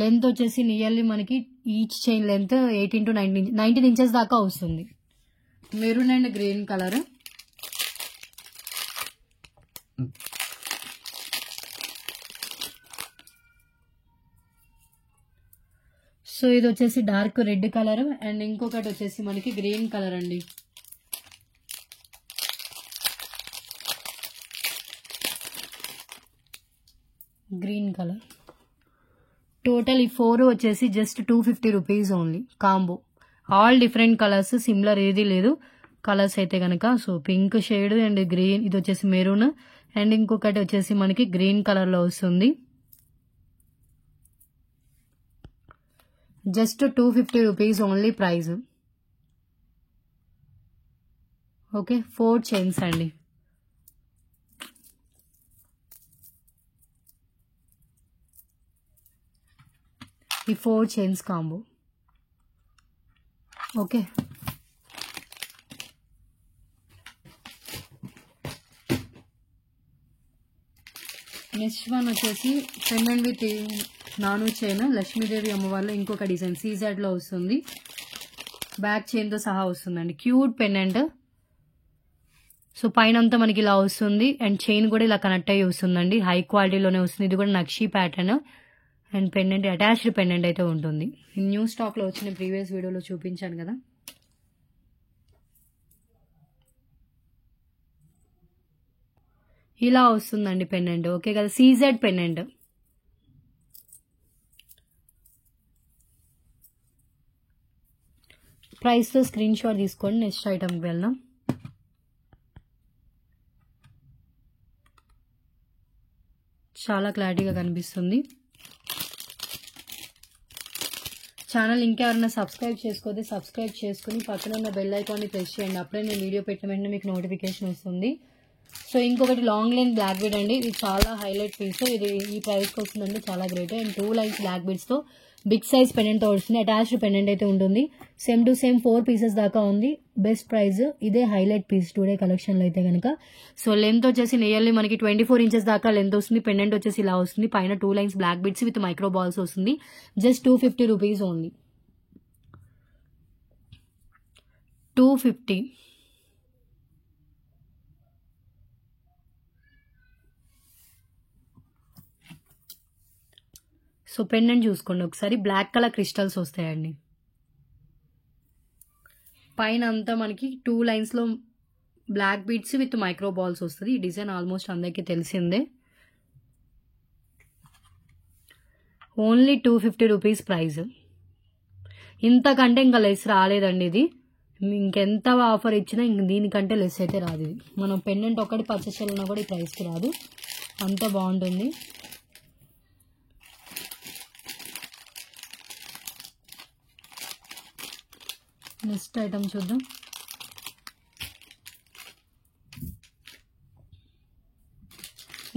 లెంత్ వచ్చేసి నియర్లీ మనకి each chain length 18 to 19 inches దాకా వస్తుంది. Maroon and green colour. So ఇది వచ్చేసి డార్క్ రెడ్ కలర్ అండ్ ఇంకొకటి వచ్చేసి మనకి గ్రీన్ కలర్ అండి. Green colour. టోటల్ ఈ 4 వచ్చేసి just 250 rupees only combo. All different colours, similar ఏది లేదు కలర్స్ అయితే కనుక. So pink shade and green, ఇది వచ్చేసి మెరూన్ అండ్ ఇంకొకటి వచ్చేసి మనకి గ్రీన్ కలర్లో వస్తుంది. Just 250 rupees only price. Okay 4 chains అండి. ఈ 4 chains combo. Okay next one వచ్చేసి పెండెంట్ విత్ నాను చైన్, లక్ష్మీదేవి అమ్మవారిలో ఇంకొక డిజైన్ సీజెడ్ లో వస్తుంది, బ్యాక్ చైన్ తో సహా వస్తుందండి. Cute pendant. సో పైన అంతా మనకి ఇలా వస్తుంది అండ్ చైన్ కూడా ఇలా కనెక్ట్ అయ్యి వస్తుందండి. హై క్వాలిటీలోనే వస్తుంది. ఇది కూడా నక్షి pattern and pendant attached pendant అయితే ఉంటుంది. న్యూ స్టాక్ లో వచ్చిన ప్రీవియస్ వీడియోలో చూపించాను కదా. ఇలా వస్తుందండి పెండెంట్. ఓకే కదా, సీజెడ్ పెండెంట్. ప్రైస్ తో స్క్రీన్ షాట్ తీసుకోండి. నెక్స్ట్ ఐటమ్కి వెళ్దాం. చాలా క్లారిటీగా కనిపిస్తుంది. ఛానల్ ఇంకెవరైనా సబ్స్క్రైబ్ చేసుకోతే సబ్స్క్రైబ్ చేసుకుని పక్కన ఉన్న బెల్ ఐకాన్ని ప్రెస్ చేయండి. అప్పుడే నేను వీడియో పెట్టిన వెంటనే మీకు నోటిఫికేషన్ వస్తుంది. సో ఇంకొకటి లాంగ్ లైన్ బ్లాక్ బీడ్ అండి. ఇది చాలా హైలైట్ పీస్. ఇది ఈ ప్రైస్కి వస్తుందంటే చాలా గ్రేట్. అండ్ 2 లైన్స్ బ్లాక్ బీడ్స్తో బిగ్ సైజ్ పెండెంట్తో వస్తుంది. అటాచ్డ్ పెండెంట్ అయితే ఉంటుంది. సేమ్ టు సేమ్ 4 పీసెస్ దాకా ఉంది. Best price. ఇదే హైలైట్ పీస్ టుడే కలెక్షన్లో అయితే కనుక. సో లెంత్ వచ్చేసి నియర్లీ మనకి 24 ఇంచెస్ దాకా లెంత్ వస్తుంది. పెండెంట్ వచ్చేసి ఇలా వస్తుంది. పైన 2 lines black beads with micro balls వస్తుంది. Just 250 rupees only. 250. So pendant చూసుకోండి ఒకసారి. బ్లాక్ కలర్ క్రిస్టల్స్ వస్తాయండి. పైన అంతా మనకి 2 లైన్స్లో black beads with micro balls వస్తుంది. ఈ డిజైన్ ఆల్మోస్ట్ అందరికీ తెలిసిందే. Only 250 rupees price. ఇంతకంటే ఇంకా లెస్ రాలేదండి. ఇది ఇంకెంత ఆఫర్ ఇచ్చినా ఇంక దీనికంటే లెస్ అయితే రాదు. ఇది మనం పెండెంట్ ఒకటి పర్చేస్ చేయాలన్నా కూడా ఈ ప్రైస్కి రాదు. అంత బాగుంటుంది. నెక్స్ట్ ఐటమ్ చూద్దాం.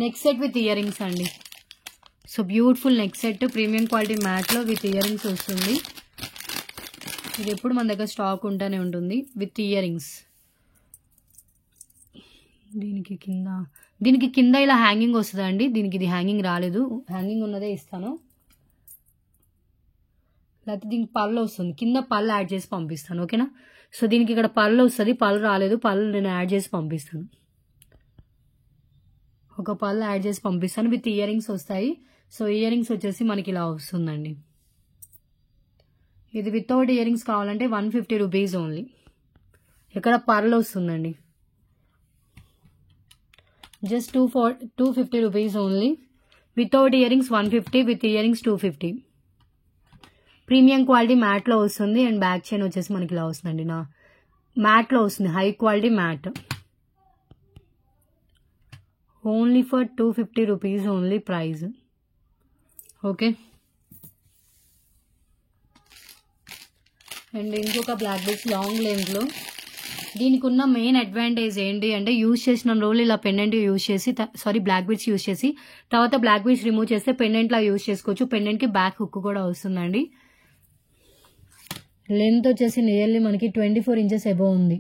Neck set with earrings అండి. So beautiful neck set premium quality మ్యాట్లో విత్ ఇయర్ రింగ్స్ వస్తుంది. ఇది ఎప్పుడు మన దగ్గర స్టాక్ ఉంటూనే ఉంటుంది విత్ ఇయర్ రింగ్స్. దీనికి కింద ఇలా హ్యాంగింగ్ వస్తుంది అండి. దీనికి ఇది హ్యాంగింగ్ రాలేదు. హ్యాంగింగ్ ఉన్నదే ఇస్తాను. లేకపోతే దీనికి పళ్ళు వస్తుంది. కింద పళ్ళు యాడ్ చేసి పంపిస్తాను. ఓకేనా. సో దీనికి ఇక్కడ పళ్ళు వస్తుంది. పళ్ళు రాలేదు. పళ్ళు నేను యాడ్ చేసి పంపిస్తాను. ఒక పళ్ళు యాడ్ చేసి పంపిస్తాను. విత్ ఇయర్ రింగ్స్ వస్తాయి. సో ఇయర్ రింగ్స్ వచ్చేసి మనకి ఇలా వస్తుందండి. ఇది వితౌట్ ఇయర్ రింగ్స్ కావాలంటే 150 రూపీస్ ఓన్లీ. ఇక్కడ పర్ల్ వస్తుందండి. Just 250 rupees only. Without earrings 150, with earrings 250. Premium quality మ్యాట్లో వస్తుంది. అండ్ బ్యాక్ చైన్ వచ్చేసి మనకి ఇలా వస్తుందండి. నా మ్యాట్లో వస్తుంది. High quality mat. Only for 250 rupees only price. Okay. And ఇంకొక బ్లాక్ బీడ్స్ లాంగ్ లెంత్లో. దీనికి ఉన్న మెయిన్ అడ్వాంటేజ్ ఏంటి అంటే యూజ్ చేసిన రోజులు ఇలా పెండెంట్ యూజ్ చేసి బ్లాక్ బీడ్స్ యూజ్ చేసి తర్వాత బ్లాక్ బీడ్స్ రిమూవ్ చేస్తే పెండెంట్లా యూజ్ చేసుకోవచ్చు. పెండెంట్కి బ్యాక్ హుక్ కూడా వస్తుందండి. లెంత్ వచ్చేసి నియర్లీ మనకి 24 ఇంచెస్ అబోవ్ ఉంది.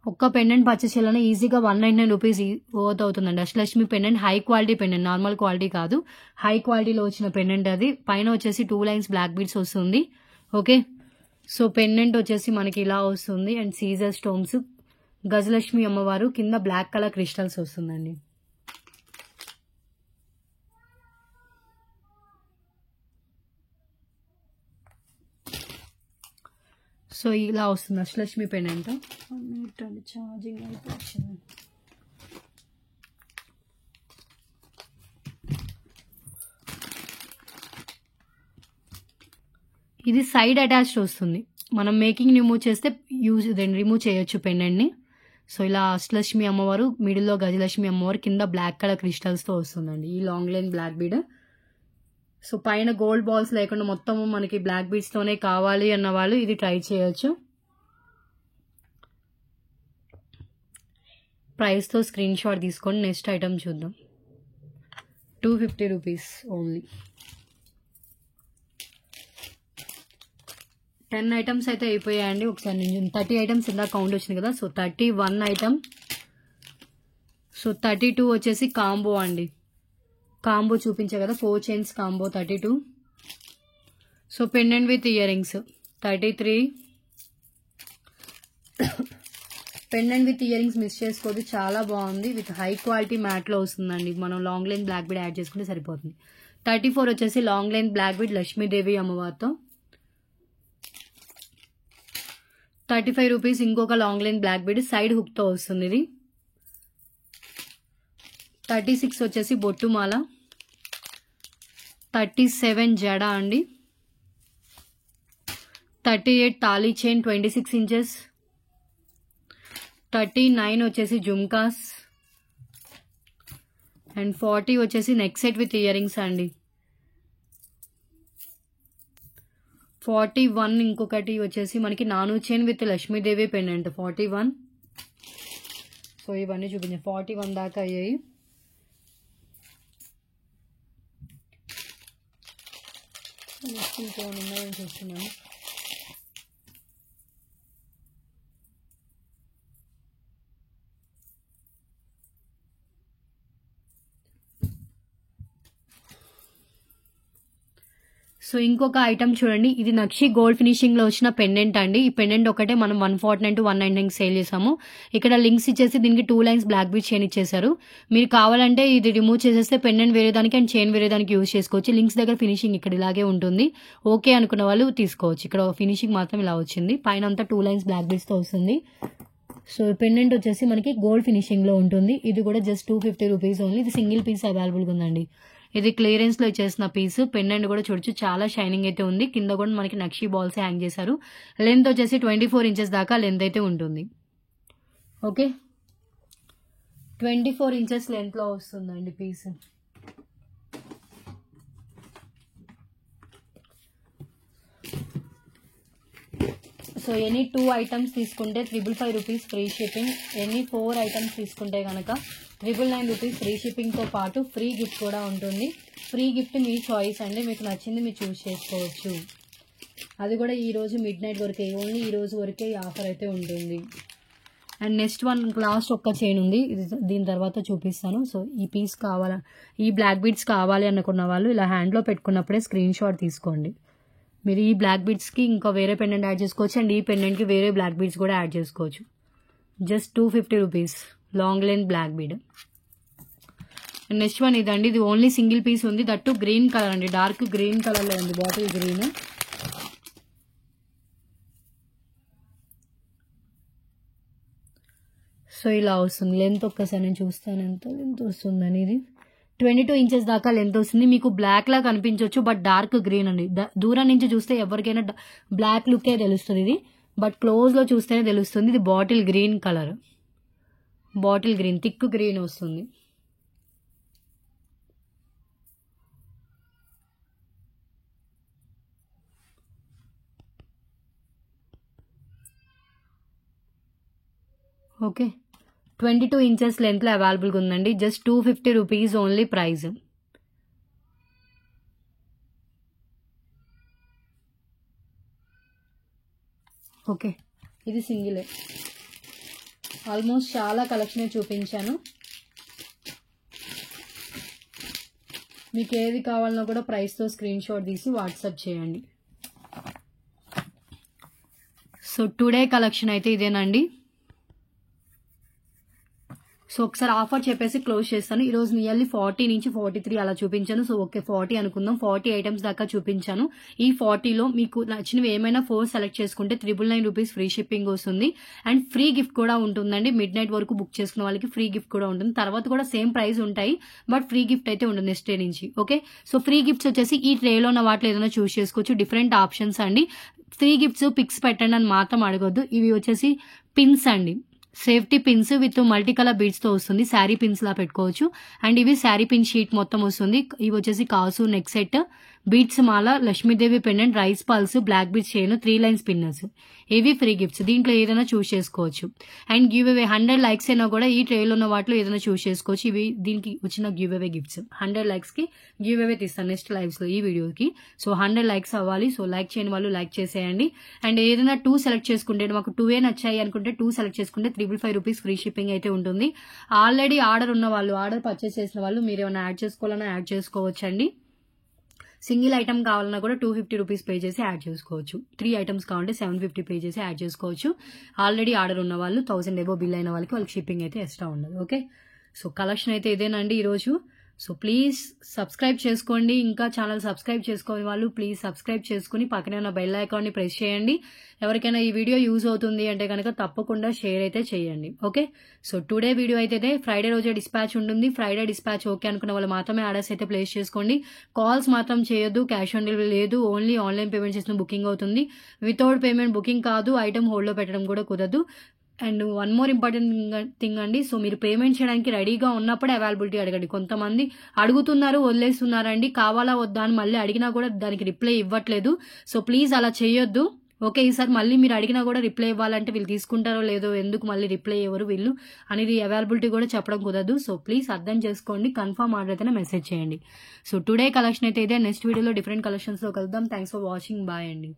ఒక్క పెండెంట్ పర్చేస్ చేయాలన్నా ఈజీగా 199 రూపీస్ వర్త్ అవుతుందండి. Ashtalakshmi pendant high quality pendant, normal quality కాదు, హై క్వాలిటీలో వచ్చిన పెండెంట్ అది. పైన వచ్చేసి 2 లైన్స్ బ్లాక్ బీడ్స్ వస్తుంది. ఓకే. సో పెండెంట్ వచ్చేసి మనకి ఇలా వస్తుంది. అండ్ సీజర్ స్టోన్స్, గజలక్ష్మి అమ్మవారు, కింద బ్లాక్ కలర్ క్రిస్టల్స్ వస్తుందండి. సో ఇలా వస్తుంది అష్టలక్ష్మి పెండెంట్. ఛార్జింగ్ అయితే వచ్చింది. ఇది సైడ్ అటాచ్డ్ వస్తుంది. మనం మేకింగ్ రిమూవ్ చేస్తే రిమూవ్ చేయొచ్చు పెండెంట్ని. సో ఇలా అష్టలక్ష్మి అమ్మవారు, మిడిల్లో గజలక్ష్మి అమ్మవారు, కింద బ్లాక్ కలర్ క్రిస్టల్స్తో వస్తుందండి ఈ long line black bead. So పైన గోల్డ్ బాల్స్ లేకుండా మొత్తం మనకి బ్లాక్ బీడ్స్తోనే కావాలి అన్న వాళ్ళు ఇది ట్రై చేయొచ్చు. ప్రైస్తో స్క్రీన్ షాట్ తీసుకోండి. నెక్స్ట్ ఐటమ్ చూద్దాం. 250 రూపీస్ ఓన్లీ. 10 ఐటమ్స్ అయితే అయిపోయాయండి. ఒకసారి నేను 30 ఐటమ్స్ ఇందాక కౌంట్ వచ్చింది కదా. So 31 item. సో 32 వచ్చేసి కాంబో అండి. కాంబో చూపించే కదా, 4 chains combo 32. So pendant with earrings 33. Pendant with earrings miss చేసుకోవద్దు, చాలా బాగుంది. విత్ హై క్వాలిటీ మ్యాట్లో వస్తుందండి. మనం long line black bead add చేసుకుంటే సరిపోతుంది. 34 వచ్చేసి long line black bead Lakshmidevi అమ్మవారితో. 35 రూపీస్ ఇంకొక long line black bead side హుక్తో వస్తుంది ఇది. 36 వచ్చేసి బొట్టుమాల. 37 జడ అండి. 38 తాళీ చైన్ 26 ఇంచెస్. 39 వచ్చేసి జుమ్కాస్. అండ్ 40 వచ్చేసి neck set with earrings అండి. 41 ఇంకొకటి వచ్చేసి మనకి నాను chain with Lakshmidevi pendant 41. So ఇవన్నీ చూపించాను. 41 దాకా అయ్యాయి. ఇంకేమైనా చూస్తున్నాను. సో ఇంకొక ఐటమ్ చూడండి. ఇది నక్షి గోల్డ్ ఫినిషింగ్ లో వచ్చిన పెండెంట్ అండి. ఈ పెండెంట్ ఒకటే మనం 149 to 199 సేల్ చేసాము. ఇక్కడ లింక్స్ ఇచ్చేసి దీనికి 2 లైన్స్ బ్లాక్ బీట్ చైన్ ఇచ్చేసారు. మీరు కావాలంటే ఇది రిమూవ్ చేసేస్తే పెండెంట్ వేరే దానికి అండ్ చైన్ వేరే దానికి యూజ్ చేసుకోవచ్చు. లింక్స్ దగ్గర ఫినిషింగ్ ఇక్కడ ఇలాగే ఉంటుంది. ఓకే అనుకున్న వాళ్ళు తీసుకోవచ్చు. ఇక్కడ ఫినిషింగ్ మాత్రం ఇలా వచ్చింది. పైన అంతా 2 లైన్స్ బ్లాక్ బీట్స్ తో వస్తుంది. సో పెండెంట్ వచ్చేసి మనకి గోల్డ్ ఫినిషింగ్ లో ఉంటుంది. ఇది కూడా జస్ట్ 250 రూపీస్ ఓన్లీ. ఇది సింగిల్ పీస్ అవైలబుల్గా ఉందండి. ఇది క్లియరెన్స్ లో ఇచ్చేసిన పీస్. పెండెంట్ కూడా చూడొచ్చు, చాలా షైనింగ్ అయితే ఉంది. కింద కూడా మనకి నక్షి బాల్స్ హ్యాంగ్ చేశారు. లెంత్ వచ్చేసి 24 ఇంచెస్ దాకా లెంత్ అయితే ఉంటుంది. ఓకే, 24 ఇంచెస్ లెంత్ లో వస్తుందండి పీస్. సో ఎనీ 2 ఐటమ్స్ తీసుకుంటే 555 rupees free shipping. Any 4 items తీసుకుంటే కనుక 999 రూపీస్ ఫ్రీ షిప్పింగ్తో పాటు ఫ్రీ గిఫ్ట్ కూడా ఉంటుంది. ఫ్రీ గిఫ్ట్ మీ చాయిస్ అండి, మీకు నచ్చింది మీరు చూస్ చేసుకోవచ్చు. అది కూడా ఈ రోజు మిడ్ నైట్ వరకే, ఓన్లీ ఈ రోజు వరకే ఈ ఆఫర్ అయితే ఉంటుంది. అండ్ నెక్స్ట్ వన్ లాస్ట్ ఒక్క చైన్ ఉంది, ఇది దీని తర్వాత చూపిస్తాను. సో ఈ పీస్ కావాలా, ఈ బ్లాక్ బీడ్స్ కావాలి అనుకున్న వాళ్ళు ఇలా హ్యాండ్లో పెట్టుకున్నప్పుడే స్క్రీన్ షాట్ తీసుకోండి. మీరు ఈ బ్లాక్ బీడ్స్కి ఇంకా వేరే పెండెంట్ యాడ్ చేసుకోవచ్చు అండ్ ఈ పెండెంట్కి వేరే బ్లాక్ బీడ్స్ కూడా యాడ్ చేసుకోవచ్చు. Just 250 rupees long length black bead. Next one ఇదండి, ఇది ఓన్లీ సింగిల్ పీస్ ఉంది. దట్టు గ్రీన్ కలర్ అండి, డార్క్ గ్రీన్ కలర్లో ఉంది, బాటిల్ గ్రీన్. సో ఇలా వస్తుంది లెంత్. ఒక్కసారి నేను చూస్తాను ఎంత లెంత్ వస్తుందని. ఇది 22 ఇంచెస్ దాకా లెంత్ వస్తుంది. మీకు బ్లాక్ లా కనిపించవచ్చు బట్ డార్క్ గ్రీన్ అండి. దూరం నుంచి చూస్తే ఎవరికైనా బ్లాక్ లుక్కే తెలుస్తుంది ఇది, బట్ క్లోజ్ లో చూస్తేనే తెలుస్తుంది. ఇది bottle green colour, bottle green thick green వస్తుంది. ఓకే, 22 ఇంచెస్ లెంత్లో అవైలబుల్గా ఉందండి. Just 250 rupees only price. Okay, ఇది సింగిలే. ఆల్మోస్ట్ చాలా కలెక్షన్ చూపించాను. మీకు ఏది కావాలన్నా కూడా ప్రైస్తో స్క్రీన్ షాట్ తీసి వాట్సాప్ చేయండి. సో టుడే కలెక్షన్ అయితే ఇదేనండి. సో ఒకసారి ఆఫర్ చెప్పేసి క్లోజ్ చేస్తాను. ఈరోజు నియర్లీ 40 నుంచి 43 అలా చూపించాను. సో ఓకే 40 అనుకుందాం. 40 ఐటమ్స్ దాకా చూపించాను. ఈ 40లో మీకు నచ్చినవి ఏమైనా 4 సెలెక్ట్ చేసుకుంటే 999 రూపీస్ ఫ్రీ షిప్పింగ్ వస్తుంది అండ్ ఫ్రీ గిఫ్ట్ కూడా ఉంటుందండి. మిడ్ నైట్ వరకు బుక్ చేసుకున్న వాళ్ళకి ఫ్రీ గిఫ్ట్ కూడా ఉంటుంది. తర్వాత కూడా సేమ్ ప్రైస్ ఉంటాయి బట్ ఫ్రీ గిఫ్ట్ అయితే ఉంటుంది నెక్స్ట్ డే నుంచి. ఓకే, సో ఫ్రీ గిఫ్ట్స్ వచ్చేసి ఈ ట్రేలో ఉన్న వాటిలో ఏదైనా చూస్ చేసుకోవచ్చు. డిఫరెంట్ ఆప్షన్స్ అండి. ఫ్రీ గిఫ్ట్స్ పిక్స్ పెట్టండి అని మాత్రం అడగొద్దు. ఇవి వచ్చేసి పిన్స్ అండి, safety pins with multi colour beads తో వస్తుంది. శారీ పిన్స్ లా పెట్టుకోవచ్చు అండ్ ఇవి శారీ పిన్ షీట్ మొత్తం వస్తుంది. ఇవి వచ్చేసి కాసు నెక్ సెట్ బీట్స్ మాల, Lakshmidevi pendant, rice pearls, black beads chain, 3 lines pinners. ఇవి ఫ్రీ గిఫ్ట్స్. దీంట్లో ఏదైనా చూస్ చేసుకోవచ్చు. అండ్ గివ్ అవే 100 లైక్స్ అయినా కూడా ఈ ట్రేలో ఉన్న వాటిలో ఏదైనా చూస్ చేసుకోవచ్చు. ఇవి దీనికి వచ్చిన గివ్ అవే గిఫ్ట్స్. 100 లైక్స్ కి గివ్ అవే తీస్తాను నెక్స్ట్ లైవ్స్ లో ఈ వీడియోకి. సో 100 లైక్స్ అవ్వాలి. సో లైక్ చేయని వాళ్ళు లైక్ చేసేయండి. అండ్ ఏదైనా 2 సెలెక్ట్ చేసుకుంటే, మాకు 2 నచ్చాయి అనుకుంటే 2 సెలెక్ట్ చేసుకుంటే 555 రూపీస్ ఫ్రీ షిప్పింగ్ అయితే ఉంటుంది. ఆల్రెడీ ఆర్డర్ ఉన్న వాళ్ళు, ఆర్డర్ పర్చేస్ చేసిన వాళ్ళు మీరు ఏమైనా యాడ్ చేసుకోవాలన్నా యాడ్ చేసుకోవచ్చండి. సింగిల్ ఐటమ్ కావాలన్నా కూడా 250 రూపీస్ పే చేసి యాడ్ చేసుకోవచ్చు. 3 ఐటమ్స్ కావాలంటే 750 పే చేసి యాడ్ చేసుకోవచ్చు. ఆల్రెడీ ఆర్డర్ ఉన్న వాళ్ళు 1000 ఎబో బిల్ అయిన వాళ్ళకి షిప్పింగ్ అయితే ఎక్స్ట్రా ఉండదు. ఓకే, సో కలెక్షన్ అయితే ఇదేనండి ఈరోజు. సో ప్లీజ్ సబ్స్క్రైబ్ చేసుకోండి. ఇంకా ఛానల్ సబ్స్క్రైబ్ చేసుకోని వాళ్ళు ప్లీజ్ సబ్స్క్రైబ్ చేసుకుని పక్కనే ఉన్న బెల్ ఐకాన్ని ప్రెస్ చేయండి. ఎవరికైనా ఈ వీడియో యూజ్ అవుతుంది అంటే కనుక తప్పకుండా షేర్ అయితే చేయండి. ఓకే, సో టుడే వీడియో అయితే ఫ్రైడే రోజే డిస్పాచ్ ఉంటుంది. ఫ్రైడే డిస్పాచ్ ఓకే అనుకున్న వాళ్ళు మాత్రమే ఆర్డర్స్ అయితే ప్లేస్ చేసుకోండి. కాల్స్ మాత్రం చేయొద్దు. క్యాష్ ఆన్ డెలివరీ లేదు. ఓన్లీ ఆన్లైన్ పేమెంట్ చేసిన బుకింగ్ అవుతుంది. వితౌట్ పేమెంట్ బుకింగ్ కాదు. ఐటమ్ హోల్డ్లో పెట్టడం కూడా కుదరదు. And one more important thing అండి, సో మీరు పేమెంట్ చేయడానికి రెడీగా ఉన్నప్పుడే అవైలబిలిటీ అడగండి. కొంతమంది అడుగుతున్నారు, వదిలేస్తున్నారండి. కావాలా వద్దా అని మళ్ళీ అడిగినా కూడా దానికి రిప్లై ఇవ్వట్లేదు. సో ప్లీజ్ అలా చేయొద్దు. ఓకే, ఈసారి మళ్ళీ మీరు అడిగినా కూడా రిప్లై ఇవ్వాలంటే వీళ్ళు తీసుకుంటారో లేదో, ఎందుకు మళ్ళీ రిప్లై ఇవ్వరు వీళ్ళు అనేది అవైలబిలిటీ కూడా చెప్పడం కుదరదు. సో ప్లీజ్ అర్థం చేసుకోండి. కన్ఫర్మ్ ఆర్డర్ అయితేనే మెసేజ్ చేయండి. సో టుడే కలెక్షన్ అయితే ఇదే. నెక్స్ట్ వీడియోలో డిఫరెంట్ కలెక్షన్స్లో కలుద్దాం. Thanks for watching. బాయ్ అండి.